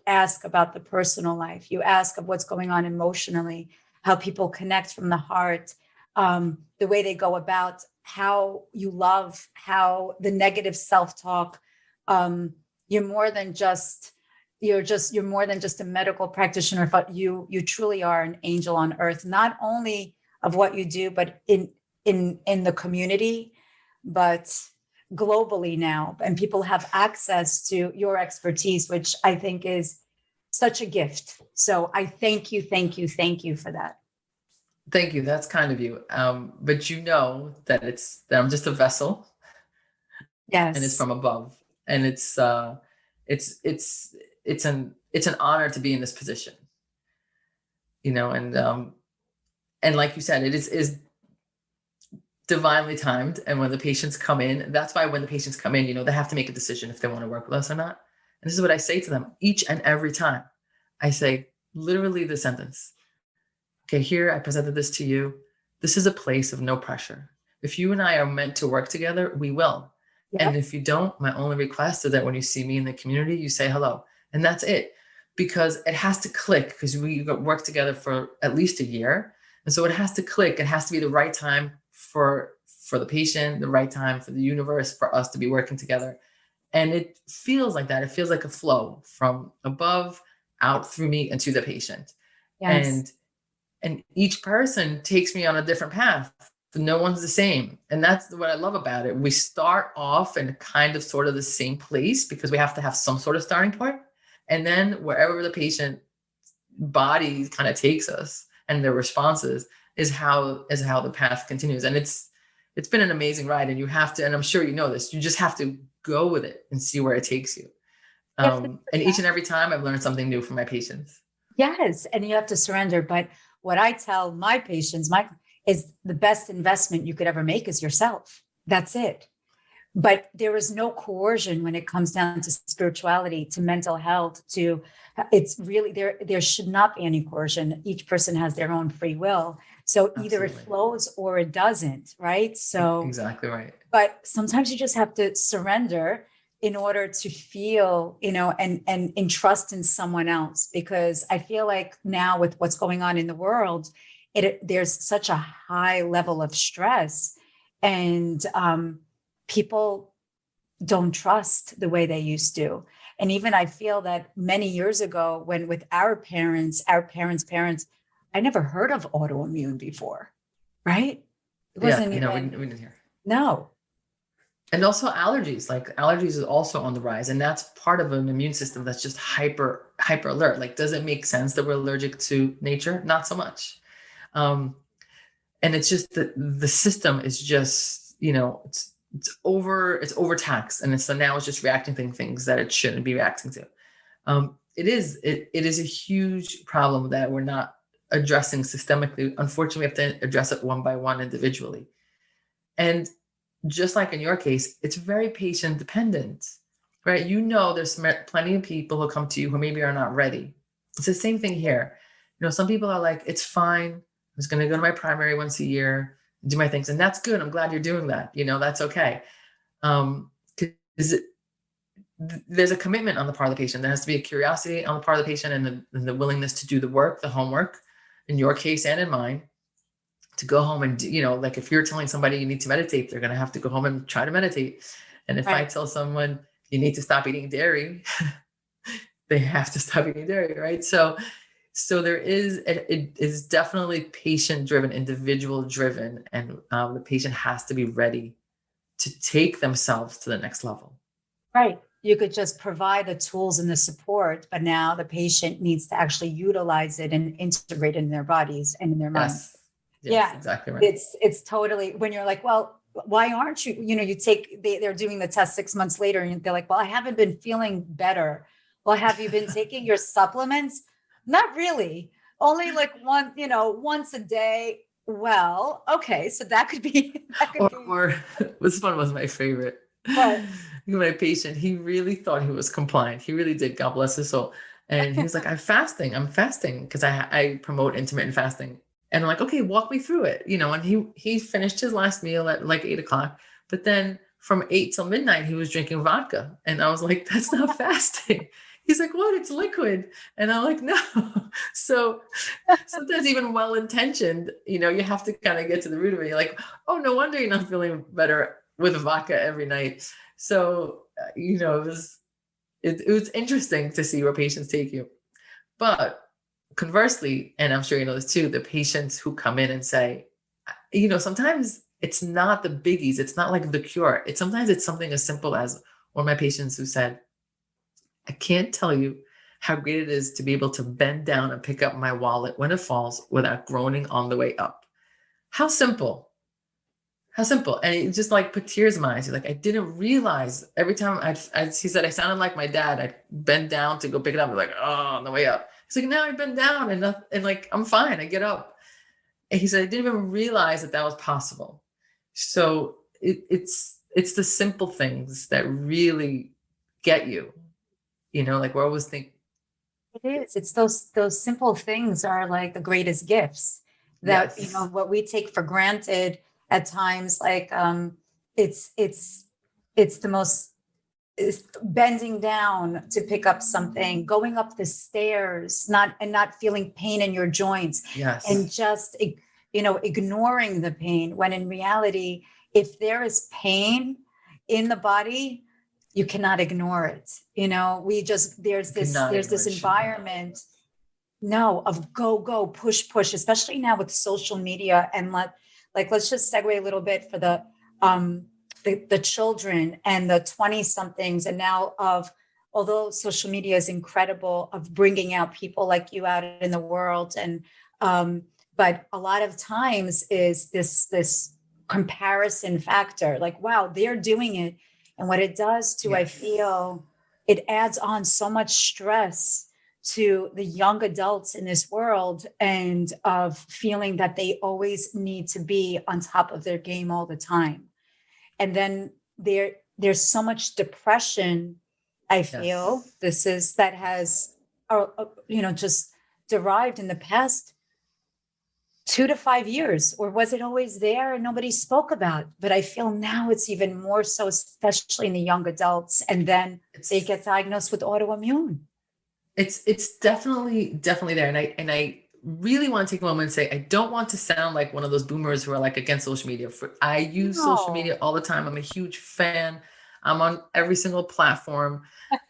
ask about the personal life. You ask of what's going on emotionally, how people connect from the heart, the way they go about, how you love, how the negative self-talk, you're more than just a medical practitioner, but you truly are an angel on earth, not only of what you do, but in in the community, but globally now, and people have access to your expertise, which I think is such a gift. So I thank you for that. Thank you. That's kind of you. But you know that I'm just a vessel. Yes. And it's from above. And it's an honor to be in this position. And like you said, it is divinely timed. And when the patients come in, that's why when the patients come in, they have to make a decision if they want to work with us or not. And this is what I say to them each and every time. I say literally the sentence, okay, here I presented this to you. This is a place of no pressure. If you and I are meant to work together, we will. Yep. And if you don't, my only request is that when you see me in the community, you say hello. And that's it. Because it has to click, because we work together for at least a year. And so it has to click. It has to be the right time for the patient, the right time for the universe, for us to be working together. And it feels like that. It feels like a flow from above out through me and to the patient. Yes. And each person takes me on a different path. No one's the same. And that's what I love about it. We start off in kind of sort of the same place because we have to have some sort of starting point. And then wherever the patient body kind of takes us and their responses is how the path continues. And it's been an amazing ride, and you have to, and I'm sure you know this, you just have to go with it and see where it takes you. And each and every time I've learned something new from my patients. Yes. And you have to surrender. But what I tell my patients, is the best investment you could ever make is yourself. That's it. But there is no coercion when it comes down to spirituality, to mental health, it's really, there should not be any coercion. Each person has their own free will. So either Absolutely. It flows or it doesn't, right? So exactly right. But sometimes you just have to surrender in order to feel, and trust in someone else, because I feel like now with what's going on in the world, there's such a high level of stress, and people don't trust the way they used to. And even I feel that many years ago, when with our parents, I never heard of autoimmune before, right? It wasn't even. We didn't hear. No. And also allergies, is also on the rise. And that's part of an immune system that's just hyper alert. Like, does it make sense that we're allergic to nature? Not so much. And it's just that the system is just, it's overtaxed. And so now it's just reacting to things that it shouldn't be reacting to. It is a huge problem that we're not addressing systemically. Unfortunately, we have to address it one by one individually. And just like in your case, it's very patient dependent, right? There's plenty of people who come to you who maybe are not ready. It's the same thing here. Some people are like, it's fine. I'm just going to go to my primary once a year, do my things. And that's good. I'm glad you're doing that. That's okay. There's a commitment on the part of the patient. There has to be a curiosity on the part of the patient, and the willingness to do the work, the homework, in your case and in mine, to go home and, like if you're telling somebody you need to meditate, they're going to have to go home and try to meditate. And if I tell someone you need to stop eating dairy, they have to stop eating dairy, right? So it is definitely patient driven, individual driven, and the patient has to be ready to take themselves to the next level. Right. You could just provide the tools and the support, but now the patient needs to actually utilize it and integrate it in their bodies and in their minds. Yes, exactly right. It's totally, when you're like, well, why aren't you, they're doing the test 6 months later and they're like, well, I haven't been feeling better. Well, have you been taking your supplements? Not really. Only like once a day. Well, okay. So that could be. Or this one was my favorite. What? My patient, he really thought he was compliant. He really did. God bless his soul. And he was like, I'm fasting because I promote intermittent fasting. And I'm like, okay, walk me through it. And he finished his last meal at like 8:00, but then from 8 till midnight, he was drinking vodka. And I was like, that's not fasting. He's like, what? It's liquid. And I'm like, no. So sometimes even well-intentioned, you have to kind of get to the root of it. You're like, oh, no wonder you're not feeling better with vodka every night. So, it was interesting to see where patients take you. But conversely, and I'm sure you know this too, the patients who come in and say, sometimes It's not the biggies. It's not like the cure. Sometimes it's something as simple as one of my patients who said, I can't tell you how great it is to be able to bend down and pick up my wallet when it falls without groaning on the way up. How simple. How simple. And it just like put tears in my eyes. He's like, I didn't realize every time he said, I sounded like my dad. I'd bend down to go pick it up. I'm like, oh, on the way up. He's like, now I bend down and like, I'm fine. I get up. And he said, I didn't even realize that was possible. So it's the simple things that really get you, like we're always thinking. It is. It's those simple things are like the greatest gifts that, Yes. What we take for granted at times, like it's the most, is bending down to pick up something, going up the stairs, not feeling pain in your joints. Yes. And just, ignoring the pain, when in reality, if there is pain in the body, you cannot ignore it. There's this environment of go, push, especially now with social media. And let's just segue a little bit for the children and the 20 somethings. And now although social media is incredible of bringing out people like you out in the world. And, but a lot of times is this comparison factor, like, wow, they're doing it. And what it does to, I feel it adds on so much stress to the young adults in this world, and of feeling that they always need to be on top of their game all the time. And then there's so much depression, I feel, that has, just derived in the past 2 to 5 years, or was it always there and nobody spoke about? But I feel now it's even more so, especially in the young adults, and then they get diagnosed with autoimmune. It's definitely there, and I really want to take a moment and say, I don't want to sound like one of those boomers who are like against social media. I use social media all the time. I'm a huge fan. I'm on every single platform,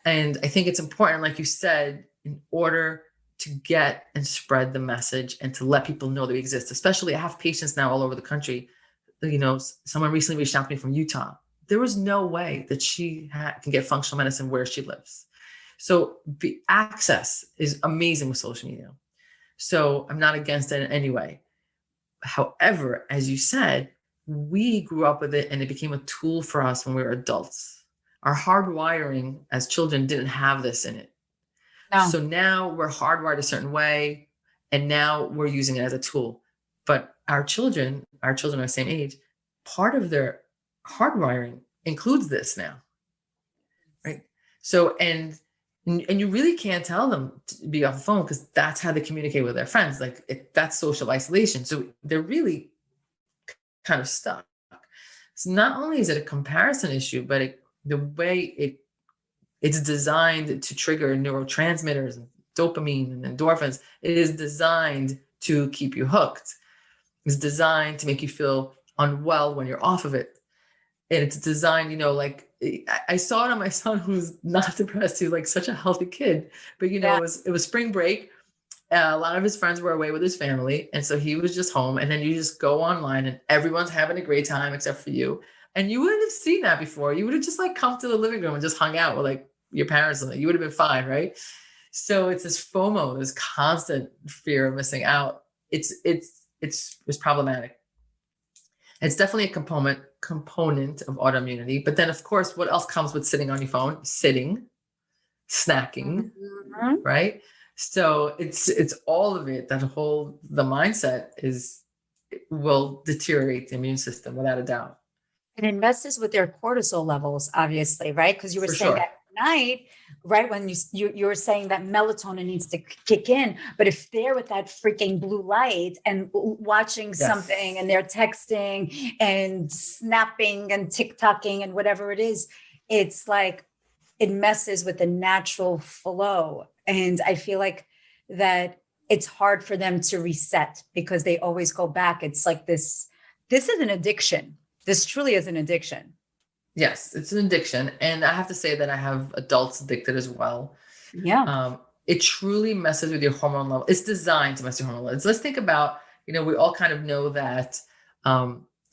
and I think it's important, like you said, in order to get and spread the message and to let people know that we exist. Especially, I have patients now all over the country. Someone recently reached out to me from Utah. There was no way that she can get functional medicine where she lives. So the access is amazing with social media. So I'm not against it in any way. However, as you said, we grew up with it and it became a tool for us when we were adults. Our hardwiring as children didn't have this in it. No. So now we're hardwired a certain way, and now we're using it as a tool. But our children are the same age. Part of their hardwiring includes this now, right? So, and you really can't tell them to be off the phone, because that's how they communicate with their friends. That's social isolation. So they're really kind of stuck. So not only is it a comparison issue, but the way it's designed to trigger neurotransmitters and dopamine and endorphins. It is designed to keep you hooked. It's designed to make you feel unwell when you're off of it. And it's designed, I saw it on my son, who's not depressed. He's like such a healthy kid, but it was spring break. A lot of his friends were away with his family. And so he was just home, and then you just go online and everyone's having a great time except for you. And you wouldn't have seen that before. You would have just come to the living room and just hung out with your parents, and you would have been fine. Right. So it's this FOMO, this constant fear of missing out. It's problematic. It's definitely a component of autoimmunity. But then, of course, what else comes with sitting on your phone? Sitting, snacking, right? So it's all of it. The mindset will deteriorate the immune system without a doubt. And it messes with their cortisol levels, obviously, right? Because you were saying at night, right, when you were saying that melatonin needs to kick in, but if they're with that freaking blue light and watching something, and they're texting and snapping and TikToking and whatever it is, it's like it messes with the natural flow. And I feel like that it's hard for them to reset, because they always go back. It's like this is an addiction. This truly is an addiction. Yes, it's an addiction. And I have to say that I have adults addicted as well. Yeah. It truly messes with your hormone level. It's designed to mess with your hormone levels. Let's think about, we all kind of know that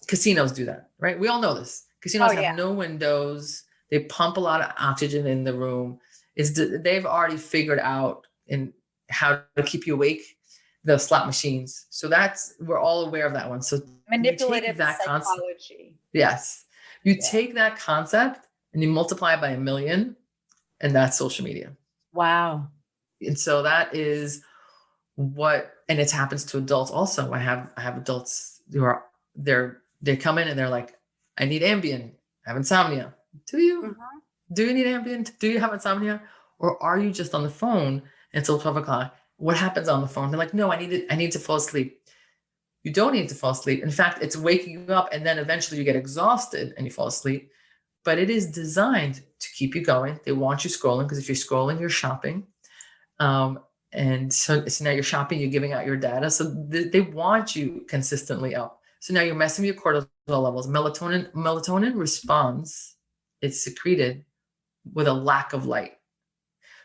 casinos do that, right? We all know this. Casinos have yeah. no windows. They pump a lot of oxygen in the room. They've already figured out in how to keep you awake, the slot machines. So we're all aware of that one. So Manipulative you take that psychology. yes. You take that concept and you multiply it by 1 million, and that's social media. Wow. And so that is and it happens to adults also. I have adults who are they come in and they're like, I need Ambien, I have insomnia. Do you? Mm-hmm. Do you need Ambien? Do you have insomnia? Or are you just on the phone until 12 o'clock? What happens on the phone? They're like, no, I need to fall asleep. You don't need to fall asleep. In fact, it's waking you up, and then eventually you get exhausted and you fall asleep. But it is designed to keep you going. They want you scrolling, because if you're scrolling, you're shopping. And so now you're shopping, you're giving out your data. So they want you consistently up. So now you're messing with your cortisol levels. Melatonin responds, it's secreted with a lack of light.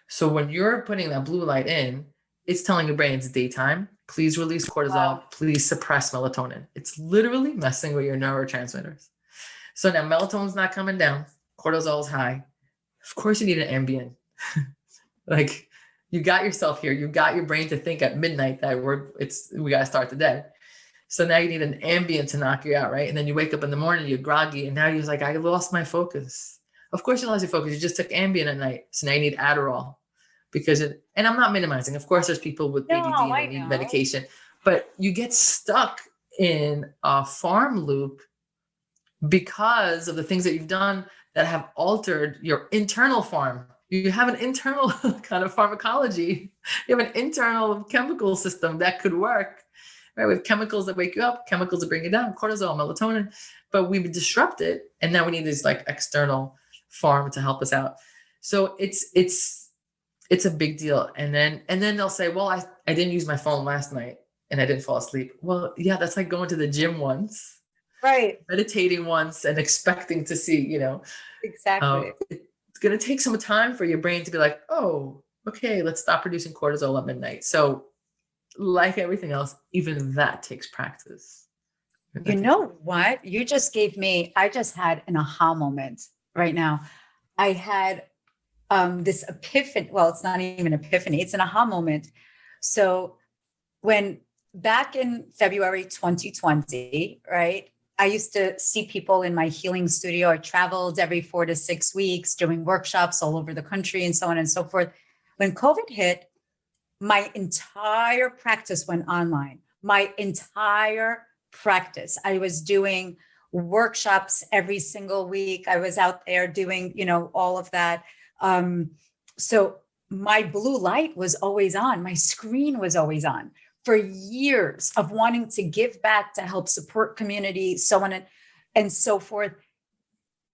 So when you're putting that blue light in, it's telling your brain it's daytime. Please release cortisol. Wow. Please suppress melatonin. It's literally messing with your neurotransmitters. So now melatonin's not coming down. Cortisol is high. Of course you need an Ambien. Like, you got yourself here. You got your brain to think at midnight that we got to start the day. So now you need an Ambien to knock you out, right? And then you wake up in the morning, you're groggy, and now you're like, I lost my focus. Of course you lost your focus. You just took Ambien at night. So now you need Adderall. And I'm not minimizing. Of course, there's people with ADD that need medication, but you get stuck in a farm loop because of the things that you've done that have altered your internal farm. You have an internal kind of pharmacology. You have an internal chemical system that could work, right? With chemicals that wake you up, chemicals that bring you down, cortisol, melatonin, but we disrupt it. And now we need this like external farm to help us out. So it's a big deal. And then they'll say, well, I didn't use my phone last night and I didn't fall asleep. Well, yeah, that's like going to the gym once, right? Meditating once and expecting to see, exactly. It's going to take some time for your brain to be like, oh, okay, let's stop producing cortisol at midnight. So like everything else, even that takes practice. You know what? I just had an aha moment right now. I had this epiphany. Well, it's not even epiphany. It's an aha moment. So when back in February 2020, right, I used to see people in my healing studio. I traveled every 4 to 6 weeks doing workshops all over the country and so on and so forth. When COVID hit, my entire practice went online. My entire practice. I was doing workshops every single week. I was out there doing, all of that. So my blue light was always on. My screen was always on for years of wanting to give back, to help support community, so on and so forth.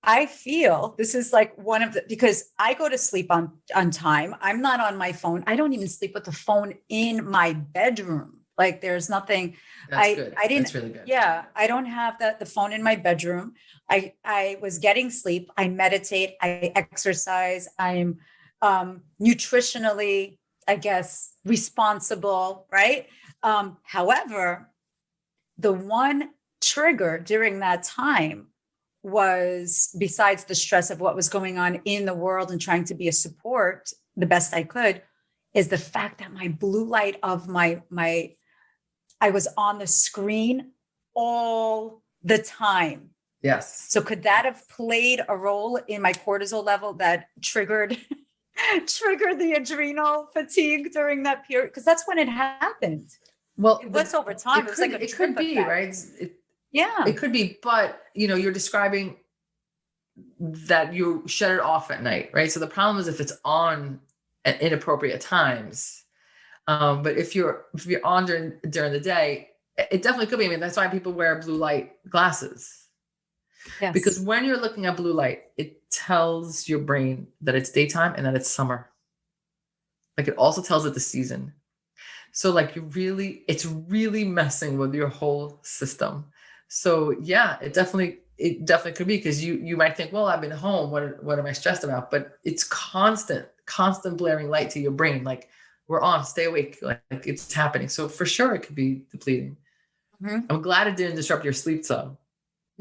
I feel this is like because I go to sleep on time. I'm not on my phone. I don't even sleep with the phone in my bedroom. Like there's nothing. That's good. I didn't. That's really good. Yeah, I don't have the phone in my bedroom. I was getting sleep. I meditate. I exercise. I'm nutritionally, I guess, responsible, right? However, the one trigger during that time was, besides the stress of what was going on in the world and trying to be a support the best I could, is the fact that my blue light of I was on the screen all the time. Yes. So could that have played a role in my cortisol level that triggered the adrenal fatigue during that period? Because that's when it happened. Well, it was over time. It could be, right? Yeah. It could be, but you're describing that you shut it off at night, right? So the problem is if it's on at inappropriate times. But if you're on during the day, it definitely could be. I mean, that's why people wear blue light glasses. Yes. Because when you're looking at blue light, it tells your brain that it's daytime and that it's summer. Like it also tells it the season. So like it's really messing with your whole system. So yeah, it definitely could be, because you might think, well, I've been home. What am I stressed about? But it's constant blaring light to your brain. Like, we're on, stay awake. Like it's happening. So for sure it could be depleting. Mm-hmm. I'm glad it didn't disrupt your sleep though.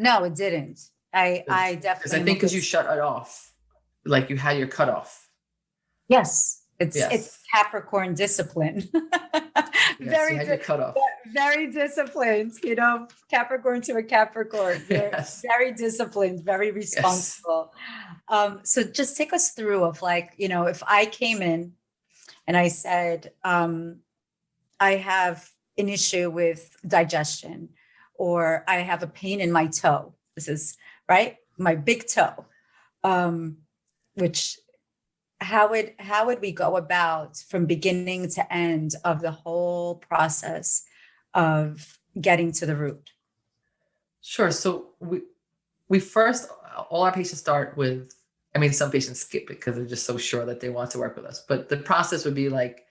No, it didn't. I Because definitely I think because you shut it off, like you had your cutoff. yes, it's Yes. Capricorn discipline. Yes, you had your cutoff. Very disciplined, you know, Capricorn to a Capricorn. You're Yes. very disciplined, very responsible. So just take us through of like, you know, if I came in and I said, I have an issue with digestion, or I have a pain in my toe. This is right, my big toe. Which how would we go about from beginning to end of the whole process of getting to the root? Sure. So we first, all our patients start with, I mean, some patients skip it because they're just so sure that they want to work with us. But the process would be like,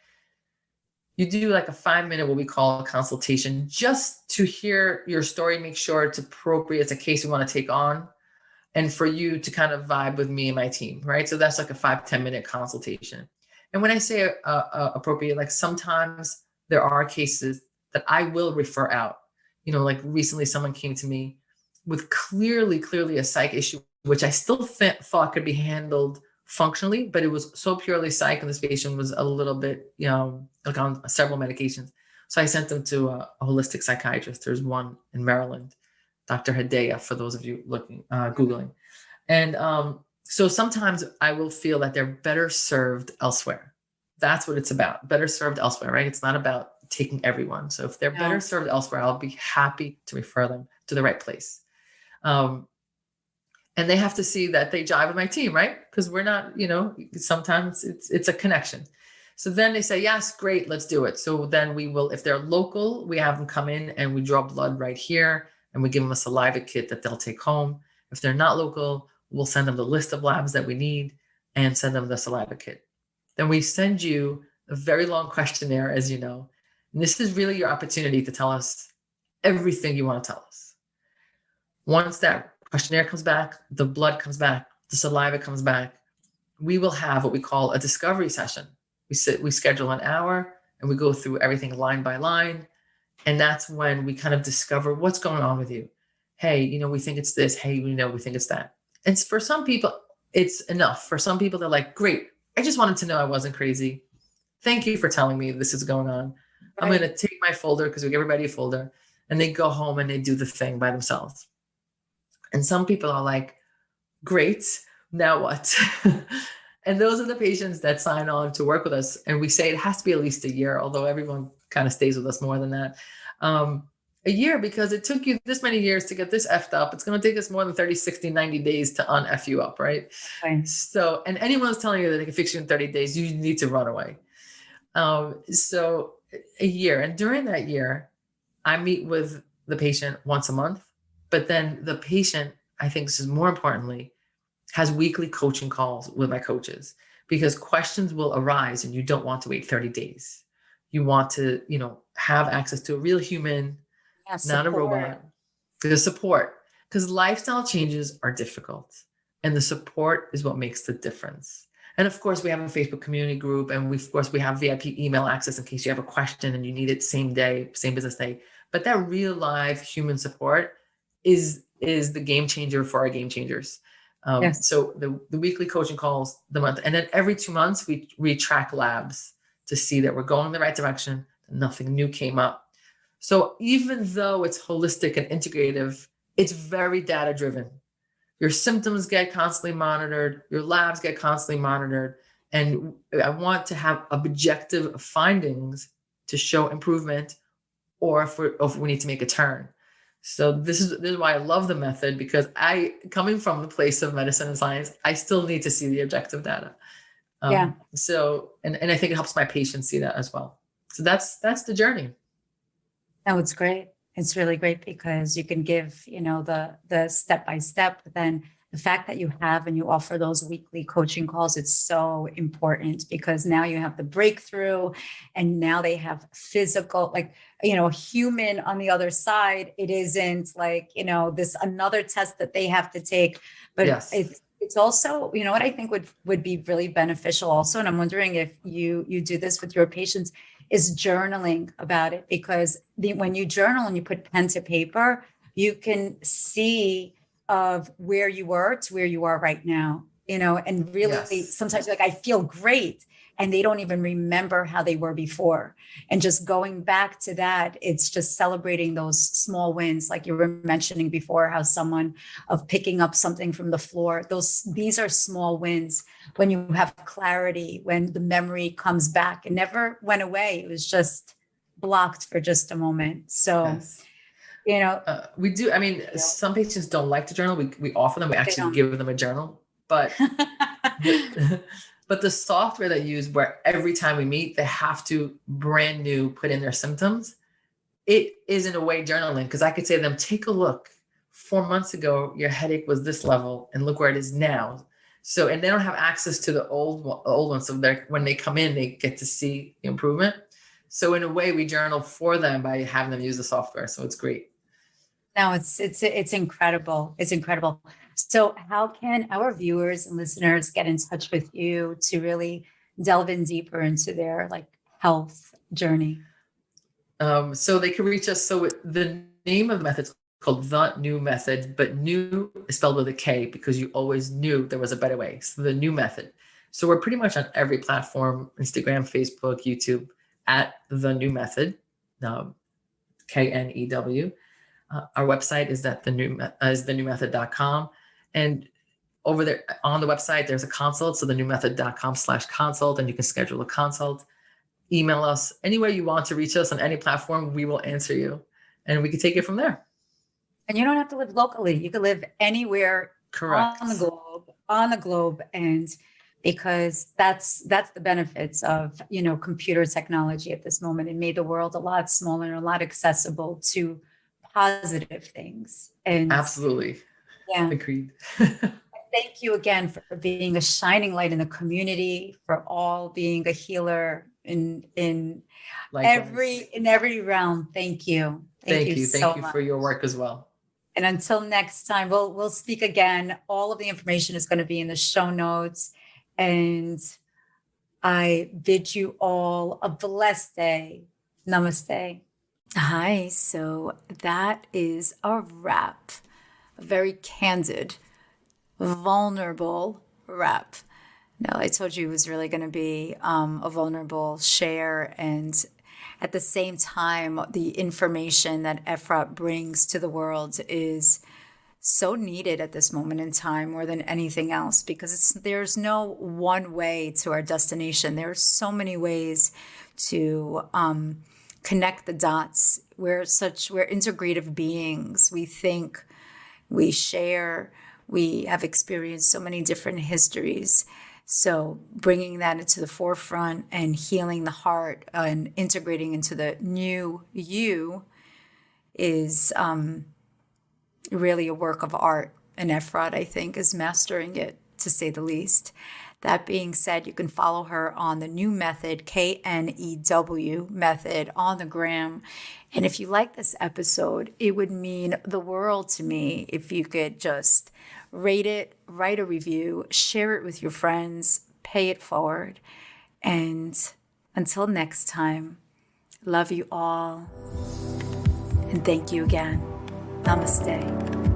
you do like a 5-minute, what we call a consultation, just to hear your story, make sure it's appropriate. It's a case we want to take on, and for you to kind of vibe with me and my team, right? So that's like a 5-10 minute consultation. And when I say appropriate, like sometimes there are cases that I will refer out. You know, like recently someone came to me with clearly a psych issue, which I still thought could be handled functionally, but it was so purely psych, and this patient was a little bit, you know, like on several medications. So I sent them to a holistic psychiatrist. There's one in Maryland, Dr. Hedaya, for those of you looking, Googling. And so sometimes I will feel that they're better served elsewhere. That's what it's about. Better served elsewhere, right? It's not about taking everyone. So if they're better served elsewhere, I'll be happy to refer them to the right place. And they have to see that they jive with my team, right? Because we're not, you know, sometimes it's a connection. So then they say, yes, great, let's do it. So then we will, if they're local, we have them come in and we draw blood right here, and we give them a saliva kit that they'll take home. If they're not local, we'll send them the list of labs that we need and send them the saliva kit. Then we send you a very long questionnaire, as you know. And this is really your opportunity to tell us everything you want to tell us. Once that questionnaire comes back, the blood comes back, the saliva comes back, we will have what we call a discovery session. We schedule an hour and we go through everything line by line. And that's when we kind of discover what's going on with you. Hey, you know, we think it's this. Hey, you know, we think it's that. And for some people, it's enough. For some people, they're like, great, I just wanted to know I wasn't crazy. Thank you for telling me this is going on. Right. I'm going to take my folder, because we give everybody a folder, and they go home and they do the thing by themselves. And some people are like, great, now what? And those are the patients that sign on to work with us. And we say it has to be at least a year, although everyone kind of stays with us more than that. A year, because it took you this many years to get this effed up. It's going to take us more than 30, 60, 90 days to un-F you up, right? Okay. So, and anyone's telling you that they can fix you in 30 days, you need to run away. So a year. And during that year, I meet with the patient once a month, but then the patient, I think this is more importantly, has weekly coaching calls with my coaches, because questions will arise and you don't want to wait 30 days. You want to, you know, have access to a real human, not a robot. The support, because lifestyle changes are difficult, and the support is what makes the difference. And of course, we have a Facebook community group, and we have VIP email access in case you have a question and you need it same day, same business day. But that real live human support is the game changer for our game changers. So the weekly coaching calls, the month, and then every 2 months we track labs to see that we're going in the right direction, and nothing new came up. So even though it's holistic and integrative, it's very data driven. Your symptoms get constantly monitored, your labs get constantly monitored, and I want to have objective findings to show improvement, or if we need to make a turn. So this is why I love the method, because coming from the place of medicine and science, I still need to see the objective data. So, and I think it helps my patients see that as well. So that's the journey. No, it's great. It's really great, because you can give, you know, the step-by-step, but then the fact that you have and you offer those weekly coaching calls, it's so important, because now you have the breakthrough, and now they have physical, like, you know, human on the other side. It isn't like, you know, this another test that they have to take, but yes. It's also, you know, what I think would be really beneficial also, and I'm wondering if you do this with your patients, is journaling about it, because when you journal and you put pen to paper, you can see of where you were to where you are right now, and really Yes. sometimes like, I feel great. And they don't even remember how they were before. And just going back to that, it's just celebrating those small wins. Like you were mentioning before, how someone of picking up something from the floor, these are small wins. When you have clarity, when the memory comes back, it never went away. It was just blocked for just a moment. So, Yes. We do. I mean, some patients don't like to journal. We offer them, we actually give them a journal, but but the software they use, where every time we meet, they have to brand new put in their symptoms. It is in a way journaling, because I could say to them, take a look. 4 months ago, your headache was this level, and look where it is now. So, and they don't have access to the old ones. So when they come in, they get to see the improvement. So in a way, we journal for them by having them use the software. So it's great. No, it's incredible. It's incredible. So how can our viewers and listeners get in touch with you to really delve in deeper into their health journey? So they can reach us. So the name of the method is called The New Method, but new is spelled with a K because you always knew there was a better way. So The New Method. So we're pretty much on every platform, Instagram, Facebook, YouTube, at The New Method, KNEW. Our website is thenewmethod.com. And over there on the website, there's a consult. So thenewmethod.com/consult, and you can schedule a consult. Email us anywhere you want to reach us on any platform. We will answer you, and we can take it from there. And you don't have to live locally. You can live anywhere. Correct. On the globe. And because that's the benefits of, computer technology at this moment. It made the world a lot smaller and a lot accessible to positive things. And absolutely. Yeah. Agreed. Thank you again for being a shining light in the community, for all being a healer in every realm. Thank you. Thank you so much much for your work as well. And until next time, we'll speak again. All of the information is going to be in the show notes. And I bid you all a blessed day. Namaste. Hi. So that is a wrap. A very candid, vulnerable wrap. No, I told you it was really going to be a vulnerable share. And at the same time, the information that Efrat brings to the world is so needed at this moment in time more than anything else, because there's no one way to our destination. There are so many ways to connect the dots. We're integrative beings. We think, we share, we have experienced so many different histories. So bringing that into the forefront and healing the heart and integrating into the new you is really a work of art. And Efrat, I think, is mastering it, to say the least. That being said, you can follow her on the New Method, KNEW Method, on the gram. And if you like this episode, it would mean the world to me if you could just rate it, write a review, share it with your friends, pay it forward. And until next time, love you all. And thank you again. Namaste.